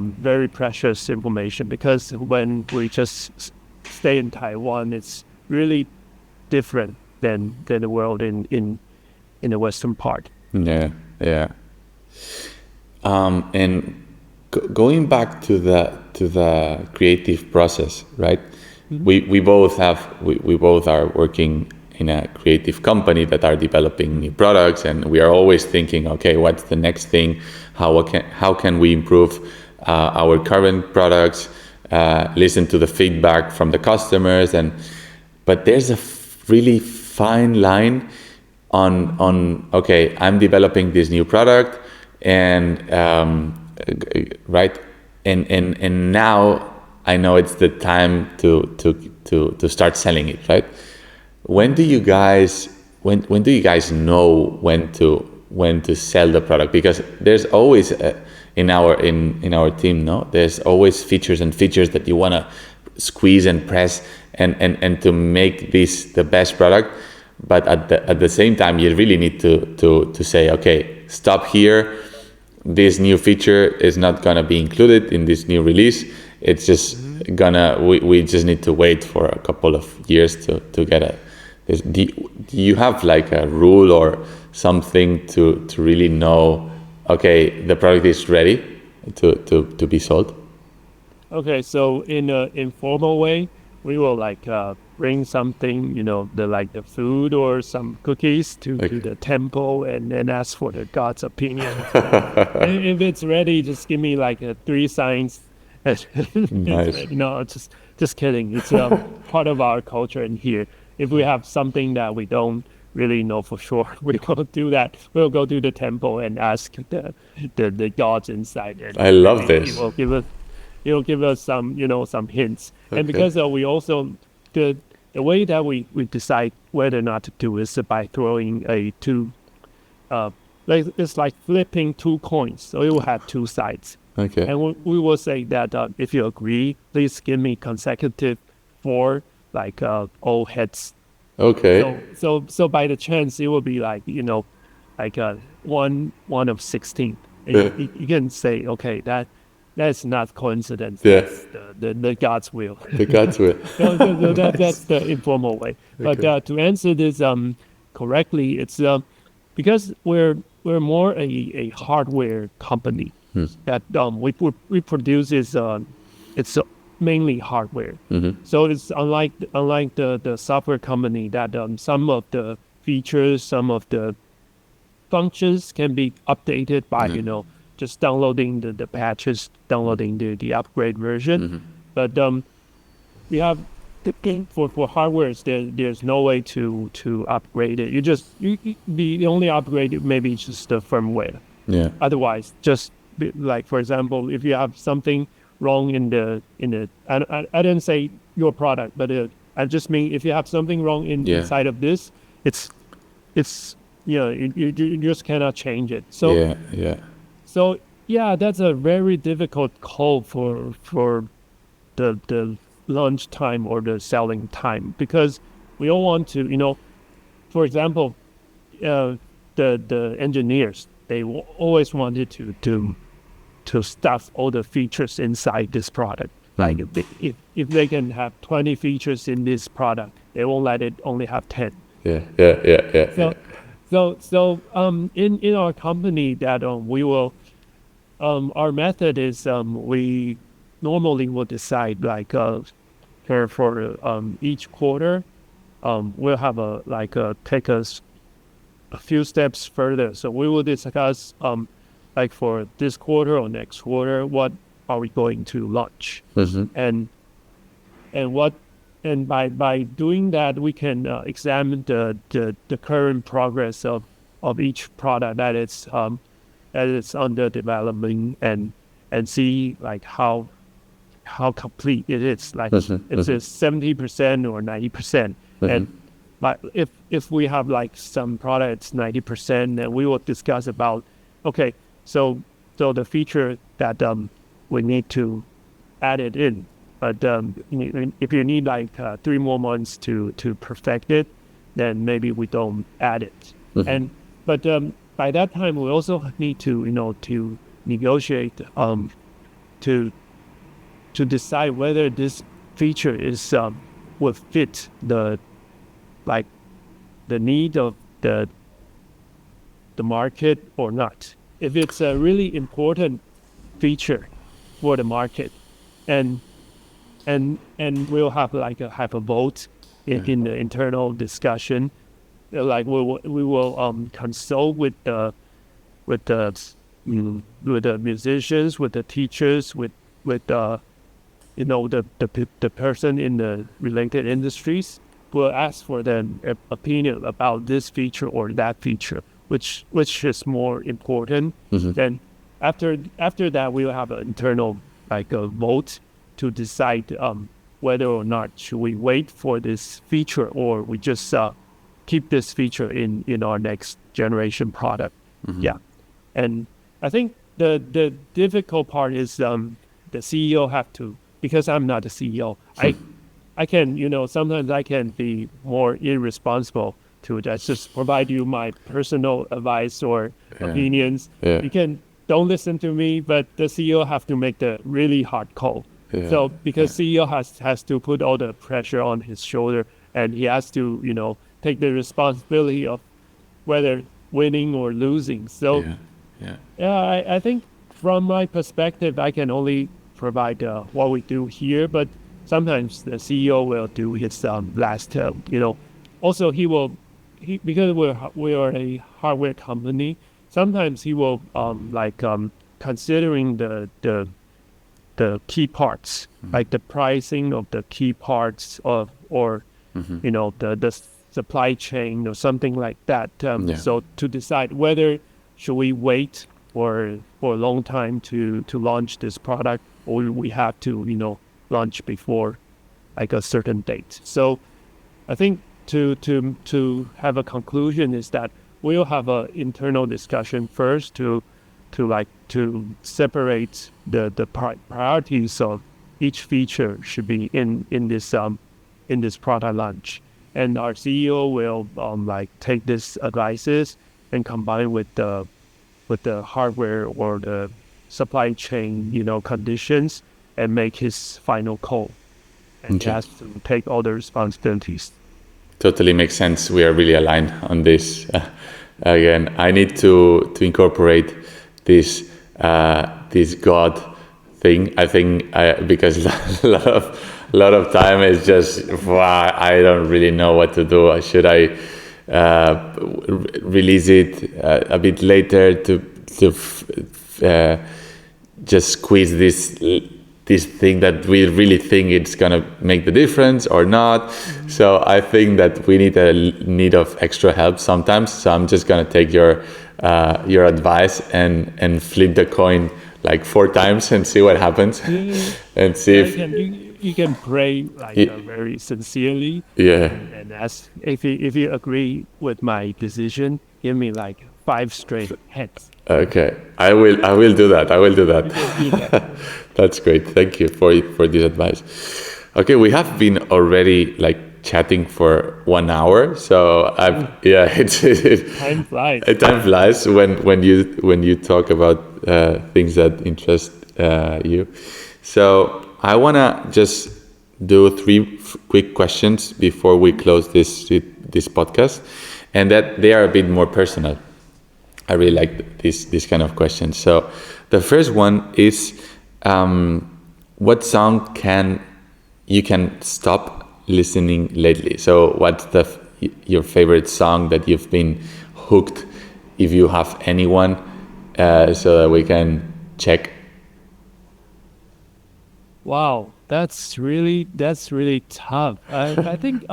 very precious information, because when we just stay in Taiwan, it's really different than the world in the western part. Yeah. And going back to the creative process, right? We both are working in a creative company that are developing new products, and we are always thinking, okay, what's the next thing? How can we improve our current products? Listen to the feedback from the customers, but there's a really fine line on okay, I'm developing this new product, and right, and now I know it's the time to start selling it, right? When do you guys know when to sell the product? Because there's always in our team, there's always features that you want to squeeze and press and to make this the best product. But at the same time, you really need to say, okay, stop here. This new feature is not gonna be included in this new release. It's just we just need to wait for a couple of years to get it. Do you have like a rule or something to really know, okay, the product is ready to be sold? Okay, so in an informal way, we will like bring something, the food or some cookies to the temple and then ask for the god's opinion. And if it's ready, just give me like 3 signs. Nice. No, just kidding. It's part of our culture in here. If we have something that we don't really know for sure, we will do that. We'll go to the temple and ask the gods inside. And I love this. He'll give us some hints. Okay. And because we also the way that we decide whether or not to do is by throwing it's like flipping 2 coins. So it will have 2 sides. Okay. And we will say that if you agree, please give me consecutive 4 all heads. Okay. So by the chance it will be like one of 16. And you can say, okay, that's not coincidence. Yeah. That's the God's will. The God's will. So that's the informal way. Okay. But to answer this correctly, it's because we're more a hardware company that we produce it's mainly hardware. So it's unlike the software company that some of the features, some of the functions can be updated by just downloading the patches, downloading the upgrade version. But we have for hardware, there's no way to upgrade it. The only upgrade maybe just the firmware. Yeah. Otherwise, just like for example, if you have something wrong in the I didn't say your product, but I just mean if you have something wrong inside of this, it's you just cannot change it. So yeah. So yeah, that's a very difficult call for the launch time or the selling time, because we all want to, for example, the engineers, they always wanted to stuff all the features inside this product. Like if they can have 20 features in this product, they won't let it only have 10. Yeah. So in our company that we will our method is we normally will decide like for each quarter we'll have take us a few steps further. So we will discuss like for this quarter or next quarter, what are we going to launch, and by doing that we can examine the current progress of each product that it's under development, and see like how complete it is. Like it's 70% or 90%. And but if we have like some products 90%, then we will discuss about, okay, so the feature that we need to add it in. But if you need like 3 more months to perfect it, then maybe we don't add it. But by that time we also need to to negotiate to decide whether this feature is would fit the need of the market or not. If it's a really important feature for the market, and we'll have have a vote in the internal discussion. Like we will consult with the musicians, with the teachers, with the person in the related industries. We'll ask for their opinion about this feature or that feature, which is more important. Then after that we'll have an internal a vote to decide whether or not should we wait for this feature, or we just keep this feature in our next generation product. Yeah. And I think the difficult part is the CEO have to, because I'm not the CEO, I can, sometimes I can be more irresponsible to just provide you my personal advice or opinions. You can don't listen to me, but the CEO have to make the really hard call. So because CEO has to put all the pressure on his shoulder, and he has to take the responsibility of whether winning or losing. So I think from my perspective, I can only provide what we do here, but sometimes the CEO will do his last. Also he because we are a hardware company. Sometimes he will considering the key parts, like the pricing of the key parts or the supply chain or something like that. So to decide whether should we wait for a long time to launch this product, or we have to launch before like a certain date. So I think to have a conclusion is that we'll have an internal discussion first to separate the priorities of each feature should be in this product launch, and our CEO will take these advices and combine with the hardware or the supply chain conditions and make his final call, and he has to take all the responsibilities. Totally makes sense. We are really aligned on this. Again, I need to incorporate this God thing. I think because a lot of time is just I don't really know what to do. Should I release it a bit later to just squeeze this thing that we really think it's gonna make the difference or not? So I think that we need a need of extra help sometimes. So I'm just gonna take your advice and flip the coin like 4 times and see what happens, and see if you can pray very sincerely. And ask if you agree with my decision, give me like 5 straight heads. Okay, I will do that. That's great. Thank you for this advice. Okay, we have been already like chatting for 1 hour, so Time flies. Time flies when you talk about things that interest you. So I wanna just do 3 quick questions before we close this podcast, and that they are a bit more personal. I really like this kind of questions. So the first one is, what song you can stop listening lately? So what's your favorite song that you've been hooked, if you have anyone, so that we can check? Wow, that's really tough. I think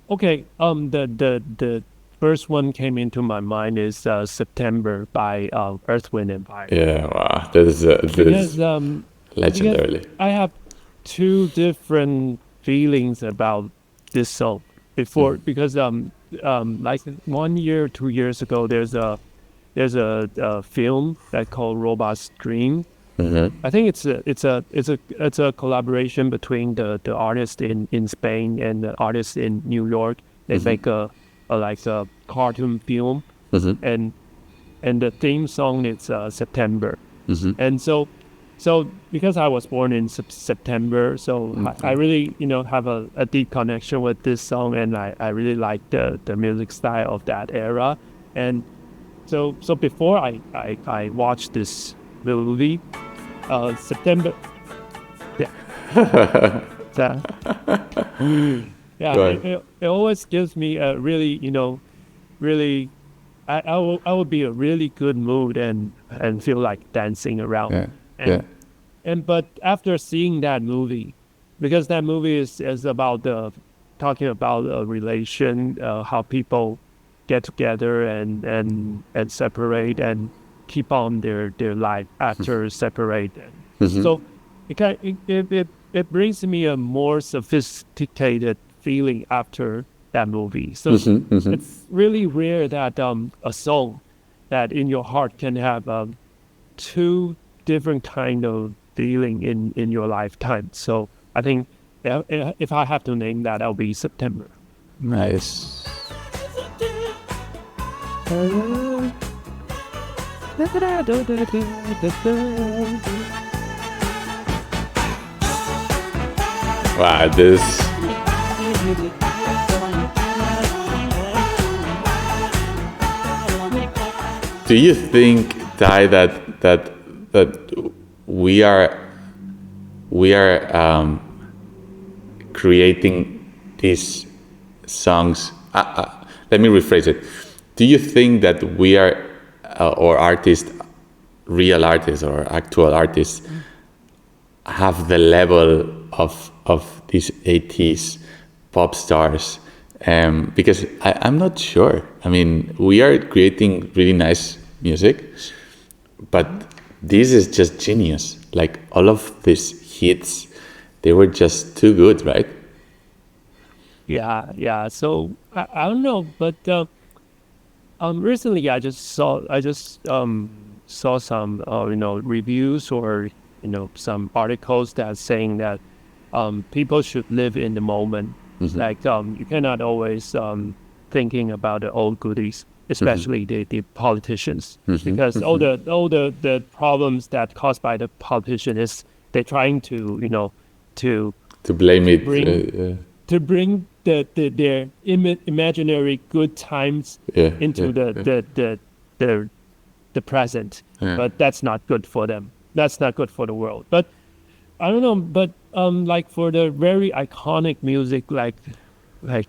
the first one came into my mind is September by Earth, Wind and Fire. Yeah, wow, that is legendary. Because I have 2 different feelings about this song before, because like 1 year, 2 years ago, there's a film that called Robot's Dream. I think it's a collaboration between the artist in Spain and the artist in New York. They make a cartoon film, and the theme song is September. And so because I was born in September, so I really have a deep connection with this song, and I really like the music style of that era. And so before I watched this movie, September, it always gives me a really I would be a really good mood and feel like dancing around. But after seeing that movie, because that movie is about talking about a relation, how people get together and separate and keep on their life after separate. So it brings me a more sophisticated feeling after that movie. So it's really rare that a song that in your heart can have 2 different kind of feeling in your lifetime. So I think if I have to name that, I'll be September. Nice. Wow, this. Do you think, Ty, that we are creating these songs? Let me rephrase it. Do you think that we are, or artists, real artists or actual artists, have the level of these 80s pop stars? Because I'm not sure. I mean, we are creating really nice music, but this is just genius. Like all of these hits, they were just too good, right? Yeah. So I don't know, but recently I just saw some reviews or some articles that saying that people should live in the moment. Like you cannot always thinking about the old goodies, especially the politicians, because all the problems that caused by the politician is they're trying to to To blame it. bring their imaginary good times into the present, but that's not good for them. That's not good for the world. But I don't know. But like for the very iconic music, like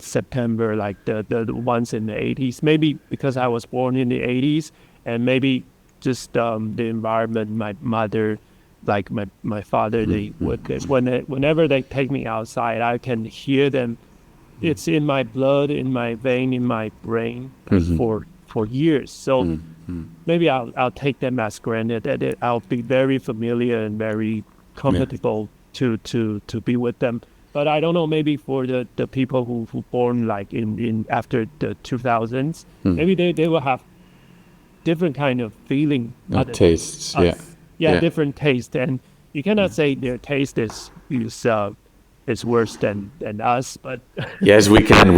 September, like the ones in the 80s, maybe because I was born in the 80s, and maybe just the environment, my mother, like my father, they would whenever they take me outside, I can hear them. It's in my blood, in my vein, in my brain for years. So maybe I'll take them as granted that I'll be very familiar and very comfortable to be with them. But I don't know, maybe for the people who born like in after the 2000s, maybe they will have different kind of feeling. Tastes, Different taste, and you cannot say their taste is worse than us, but yes, we can.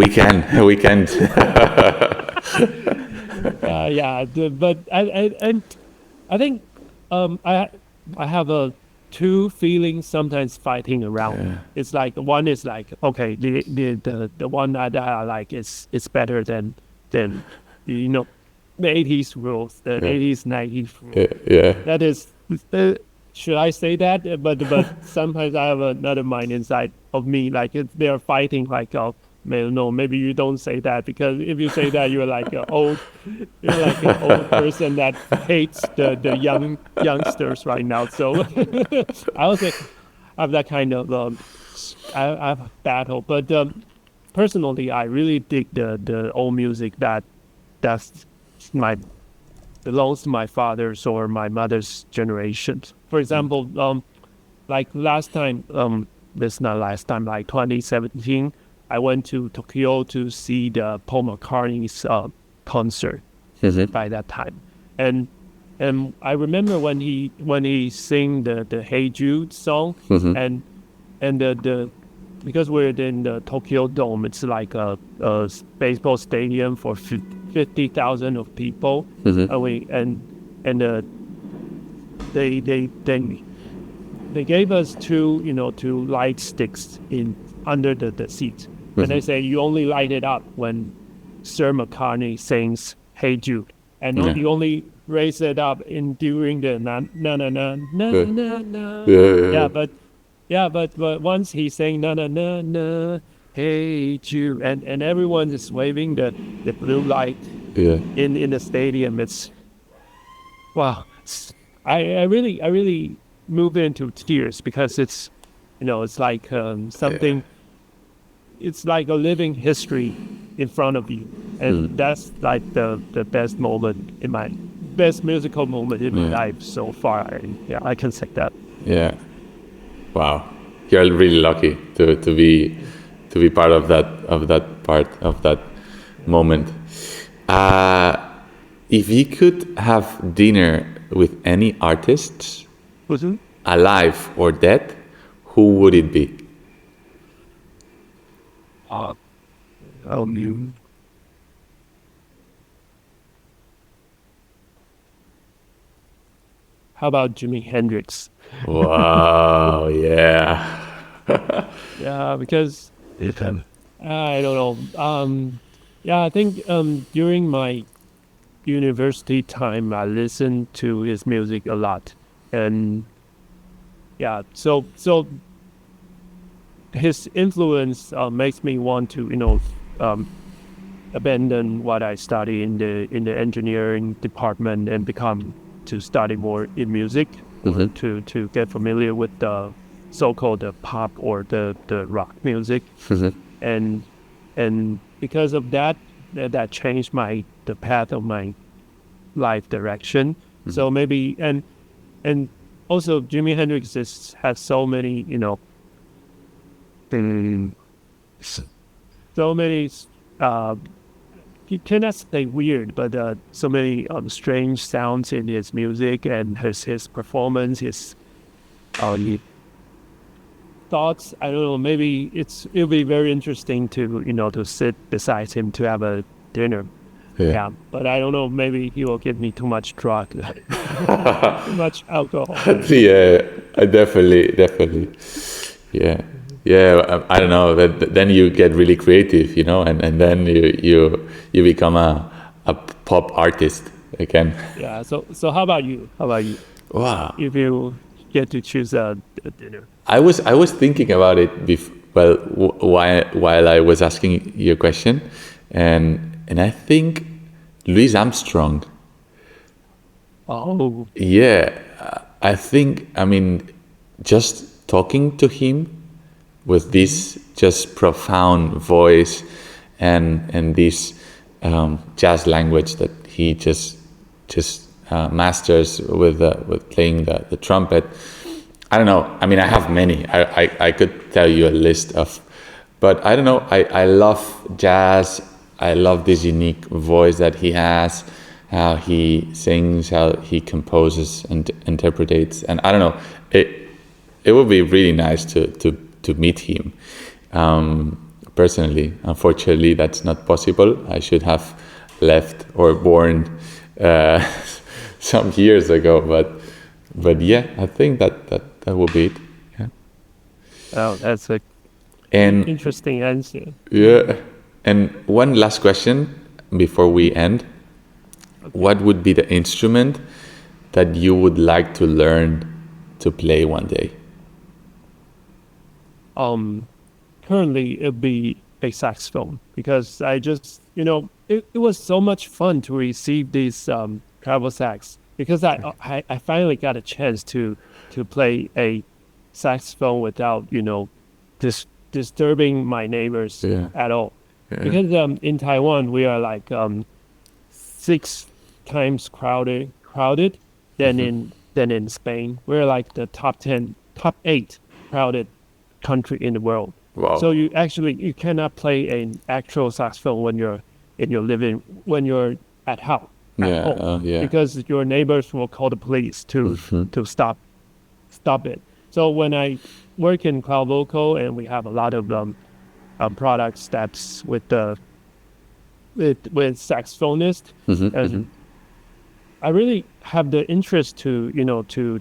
but I think I have two feelings sometimes fighting around. Yeah. It's like one is like, okay, the one that I like is better than the 80s rules, the 80s 90s rules. Yeah. That is, should I say that? But sometimes I have another mind inside of me, like they are fighting, like, oh, no, maybe you don't say that, because if you say that, you're like an old person that hates the youngsters right now. So I would say I have that kind of I have a battle. But personally, I really dig the old music that's belongs to my father's or my mother's generation. For example, like last time, this not last time, like 2017, I went to Tokyo to see the Paul McCartney's concert by that time, and I remember when he sang the Hey Jude song, and the because we're in the Tokyo Dome, it's like a baseball stadium for 50,000 of people, they gave us two light sticks in under the seat, and they say you only light it up when Sir McCartney sings Hey Jude, and you only raise it up during the na na na na na na na. But once he sang na na na na Hey Jude, and everyone is waving the blue light in the stadium. It's wow. I really move into tears, because it's it's like something. It's like a living history in front of you, and that's like the best moment in my best musical moment in my life so far. I can say that. Yeah. Wow, you're really lucky to be part of that moment. If you could have dinner with any artist, alive or dead, who would it be? how about Jimi Hendrix? Wow, yeah. Yeah, because I don't know. Yeah, I think during my university time, I listened to his music a lot, and yeah, so his influence makes me want to, um, abandon what I study in the engineering department and become to study more in music or to get familiar with the so-called the pop or the rock music, and because of that, that changed the path of my life direction. So maybe and also Jimi Hendrix has so many, mm, so many uh, you cannot say weird, but so many strange sounds in his music and his performance, his uh, thoughts. I don't know. Maybe it'll be very interesting to to sit beside him to have a dinner. Yeah, but I don't know. Maybe he will give me too much drug, too much alcohol. Yeah, definitely. Yeah, yeah. I don't know. Then you get really creative, and then you become a pop artist again. Yeah. So how about you? How about you? Wow. If you get to choose a dinner. I was thinking about it while I was asking your question, and I think Louis Armstrong. Oh, Yeah, I think, I mean, just talking to him with this just profound voice and this jazz language that he just masters with playing the trumpet. I don't know. I mean, I have many. I could tell you a list of, but I don't know. I love jazz. I love this unique voice that he has, how he sings, how he composes and interprets. And I don't know. It would be really nice to meet him personally. Unfortunately, that's not possible. I should have left or born some years ago, but yeah, I think that will be it. Yeah. oh, that's a And interesting answer. yeah. And one last question before we end. What would be the instrument that you would like to learn to play one day? Currently it'd be a saxophone because I just, it was so much fun to receive these travel sax because I finally got a chance to play a saxophone without, disturbing my neighbors Yeah. at all. Yeah. Because in Taiwan we are like 6 times crowded than in Spain. We're like the top 8 crowded country in the world. Wow. So you cannot play an actual saxophone when you're when you're at home. Yeah, yeah. Because your neighbors will call the police to stop it. So when I work in cloud vocal and we have a lot of product steps with saxophonist, and I really have the interest to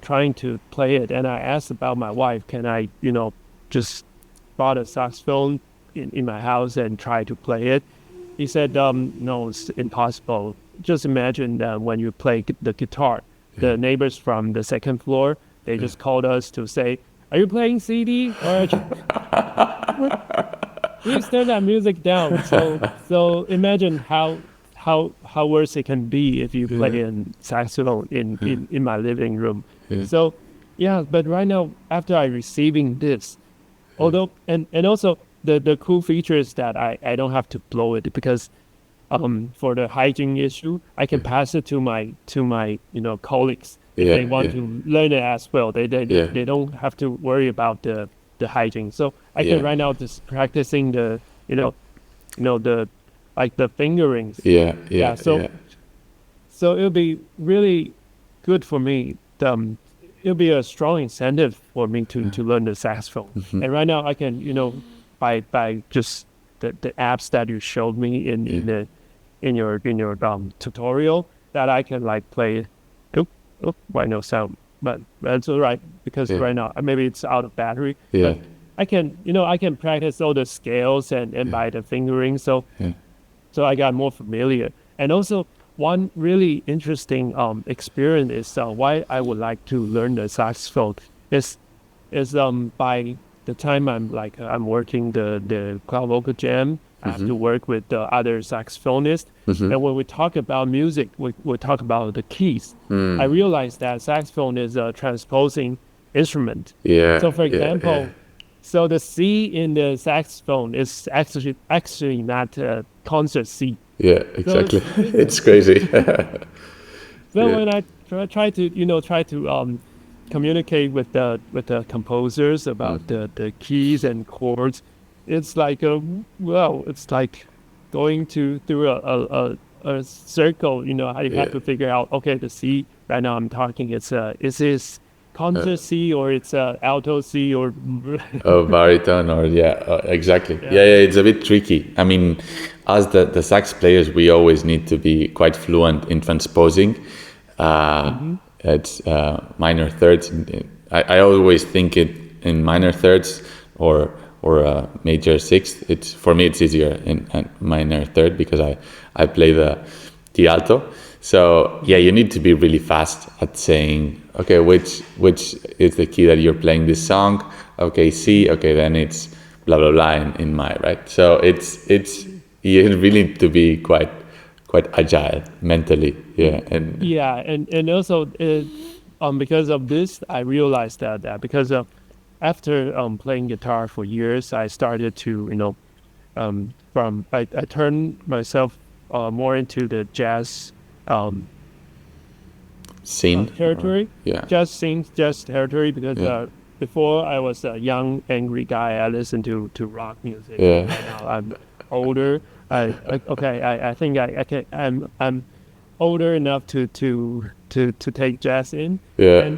trying to play it. And I asked about my wife, can I just bought a saxophone in my house and try to play it? He said, no, it's impossible. Just imagine when you play the guitar, the neighbors from the second floor, they just called us to say, are you playing CD? Or please turn that music down. So imagine how worse it can be if you play a saxophone in my living room. Yeah. So yeah, but right now after I receiving this, although and also the cool feature is that I don't have to blow it because for the hygiene issue I can pass it to my colleagues if they want to learn it as well. They don't have to worry about the hygiene. So I can right now just practicing the the like the fingerings. So it'll be really good for me. It'll be a strong incentive for me to learn the saxophone. And right now I can, by just the apps that you showed me in your tutorial, that I can like play. Why no sound? but that's all right because Yeah. right now maybe it's out of battery. Yeah. But I can practice all the scales and by the fingering. Yeah. So I got more familiar. And also one really interesting experience is why I would like to learn the saxophone is by the time I'm working the cloud vocal jam, I have to work with the other saxophonists. And when we talk about music, we talk about the keys. I realized that saxophone is a transposing instrument. Yeah. So for yeah, example, so the C in the saxophone is actually not a concert C. Yeah, exactly. it's- It's crazy. So Yeah. when I try to communicate with the composers about the keys and chords, it's like it's like going through a circle. You know, I have to figure out, okay, the C right now I'm talking, is this concert C or it's alto C or Oh, baritone or exactly. Yeah. Yeah, it's a bit tricky. I mean, as the sax players, we always need to be quite fluent in transposing. It's minor thirds. I always think it in minor thirds or major sixth. It's for me it's easier in minor third because I play the alto. So yeah, you need to be really fast at saying, okay, which is the key that you're playing this song? Okay, C. Okay, then it's blah blah blah in my, right. So it's you really need to be quite agile mentally. Yeah, and Yeah, and also because of this, I realized that because after playing guitar for years, I started to I turned myself more into the jazz scene territory. yeah. Jazz territory because Yeah. before I was a young angry guy. I listened to rock music. Yeah. Right now I'm older. I think I can I'm older enough to take jazz in. Yeah.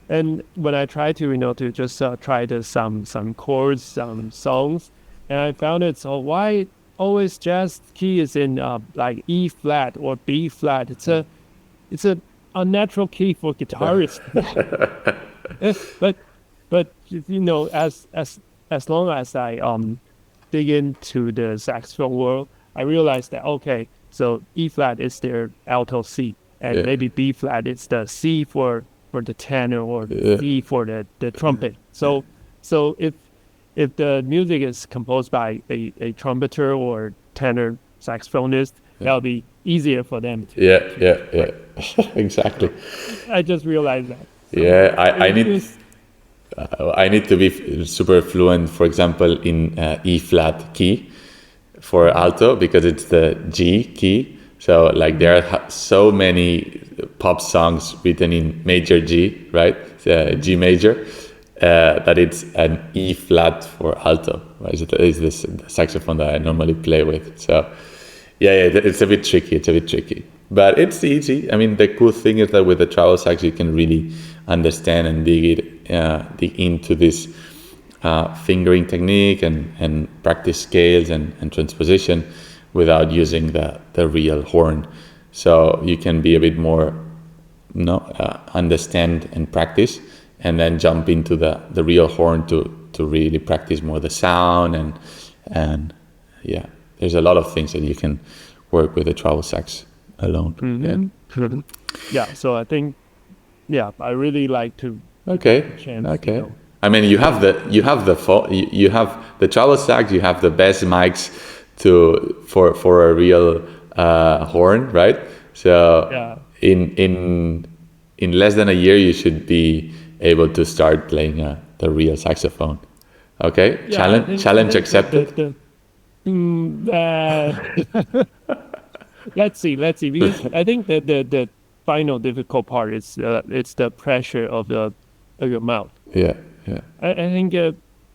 And when I try to just try some chords, some songs, and I found it. So why always jazz key is in like E flat or B flat? It's a unnatural key for guitarists. but as long as I dig into the saxophone world, I realized that okay, so E flat is their alto C, and Yeah. maybe B flat is the C for the tenor or Yeah. C for the trumpet. So if the music is composed by a trumpeter or tenor saxophonist, that'll be easier for them. Yeah. Exactly. I just realized that. Yeah, I need It's- I need to be super fluent, for example, in E flat key for alto because it's the G key. So like there are so many pop songs written in major G, right? G major, that it's an E flat for alto. Right? Is this saxophone that I normally play with? So yeah, it's a bit tricky. But it's easy. I mean, the cool thing is that with the travel sax, you can really understand and dig into this fingering technique and practice scales and transposition without using the real horn. So you can be a bit more, understand and practice, and then jump into the real horn to really practice more the sound and yeah. There's a lot of things that you can work with the travel sax alone. Yeah, so I think, I really like to Yeah. Okay. chance. Okay. I mean, you have you have the travel sax. You have the best mics for a real horn, right? So Yeah. in less than a year, you should be able to start playing the real saxophone. Okay. Yeah, I think Challenge the- accepted. Let's see, because I think the final difficult part is it's the pressure of your mouth. Yeah. I think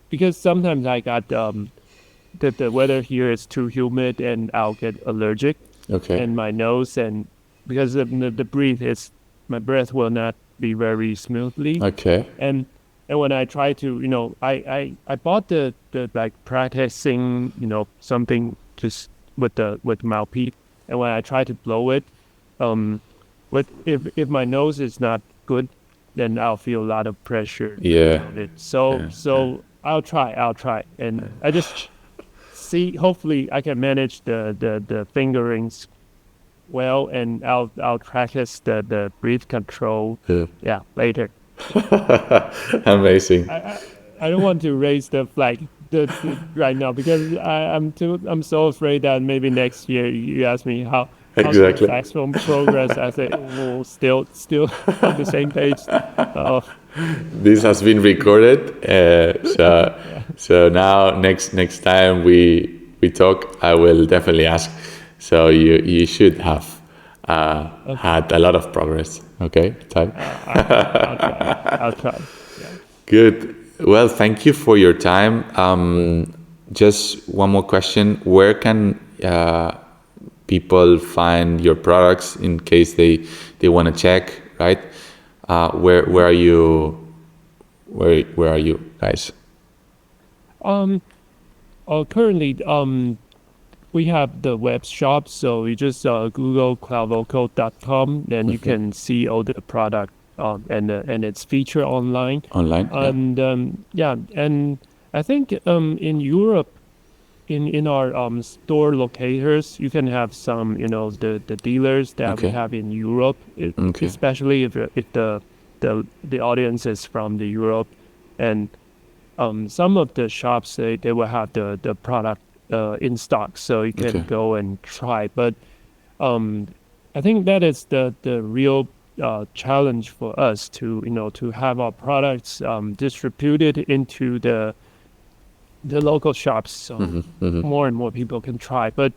because sometimes I got the weather here is too humid and I'll get allergic Okay. in my nose, and because the breathe is my breath will not be very smoothly. Okay. And when I try to, I bought the like practicing, something just with mouthpiece, and when I try to blow it, if my nose is not good, then I'll feel a lot of pressure. Yeah. On it. So I'll try, and I just see. Hopefully, I can manage the fingerings well, and I'll practice the breath control. Yeah, later. Amazing. I don't want to raise the flag right now because I'm so afraid that maybe next year you ask me how Exactly. the saxophone progress. I say, oh, still on the same page. This has been recorded, so now next time we talk, I will definitely ask. So you should have had a lot of progress. Okay, Ty? I'll try. Yeah. Good. Well, thank you for your time. Just one more question: where can people find your products in case they want to check? Right? Where are you? Where are you guys? Currently, we have the web shop, so you just Google cloudvocal.com, then you can see all the product and its feature online. Online. Yeah. And and I think in Europe, in our store locators, you can have some, the dealers that we Okay. have in Europe, Okay. especially if the audience is from the Europe, and some of the shops they will have the product in stock, so you can Okay. go and try. But I think that is the real challenge for us to have our products distributed into the local shops, so more and more people can try. But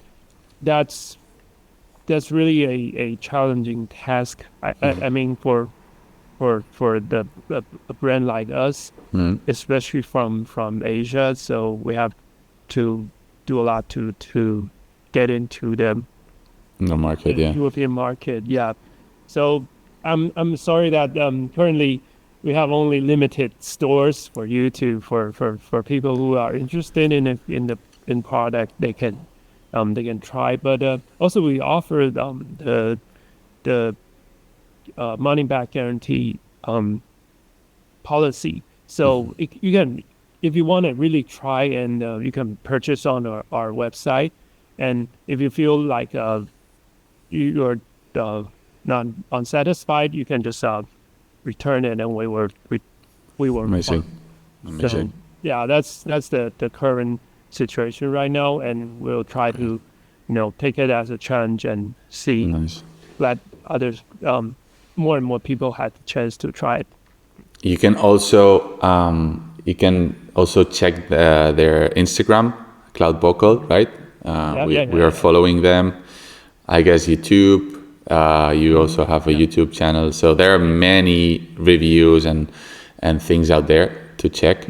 that's really a challenging task. I mean, for the a brand like us, especially from Asia, so we have to do a lot to get into the No market. Yeah. European market. Yeah, so I'm sorry that currently we have only limited stores for you for people who are interested in product. They can try, but also we offer the money back guarantee policy. So you can, if you want to really try, and you can purchase on our website. And if you feel like you're not unsatisfied, you can just return it, and we were Amazing. fine. So yeah, that's the current situation right now, and we'll try to take it as a challenge and see, Nice. let others more and more people had the chance to try it. You can also check their Instagram, Cloud Vocal, right? We are following them. I guess YouTube. You also have a YouTube channel, so there are many reviews and things out there to check.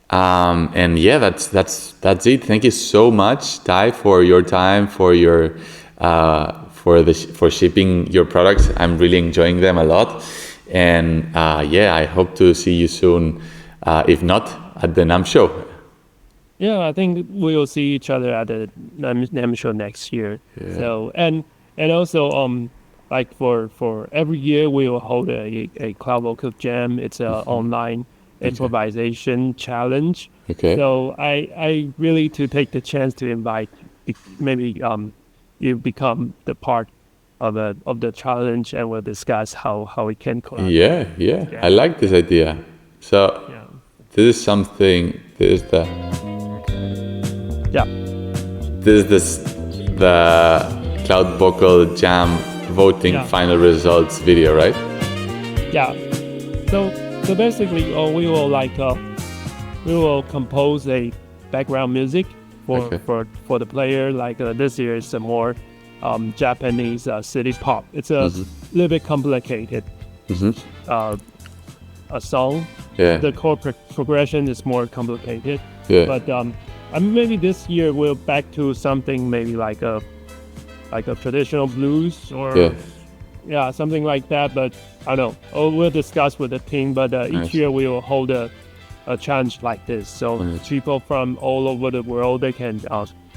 And yeah, that's it. Thank you so much, Ty, for your time, for your for shipping your products. I'm really enjoying them a lot, and yeah, I hope to see you soon. If not, at the NAMM show. Yeah, I think we'll see each other at the NAMM show next year. Yeah. So and also like for every year we will hold a Cloud Vocal Jam. It's a online improvisation challenge. Okay. So I really to take the chance to invite maybe you become the part of the challenge, and we'll discuss how we can collaborate. Yeah. I like this idea. So Yeah. this is something. This is Yeah. the Cloud Vocal Jam voting final results video, right? Yeah. So basically, we will compose a background music for the player. Like this year is a more Japanese city pop. It's a little bit complicated a song. Yeah. The chord progression is more complicated. Yeah. But maybe this year we'll back to something maybe like a traditional blues or something like that. But I don't know. We'll discuss with the team. But each year we will hold a challenge like this. So people from all over the world, they can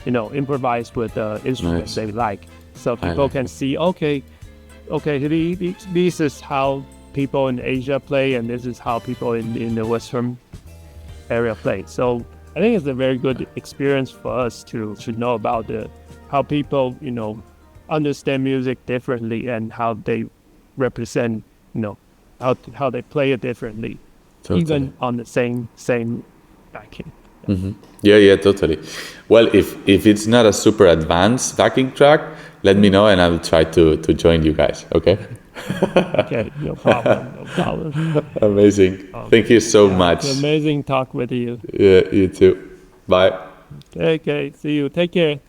improvise with instruments they like. So people can see, okay, this is how people in Asia play, and this is how people in the Western area play. So I think it's a very good experience for us to know about how people, understand music differently and how they represent, how they play it differently, even on the same backing. Yeah, totally. Well, if it's not a super advanced backing track, let me know and I'll try to join you guys. Okay. Okay, no problem. Amazing. Thank you so much. It's amazing talk with you. Yeah, you too. Bye. Okay, see you. Take care.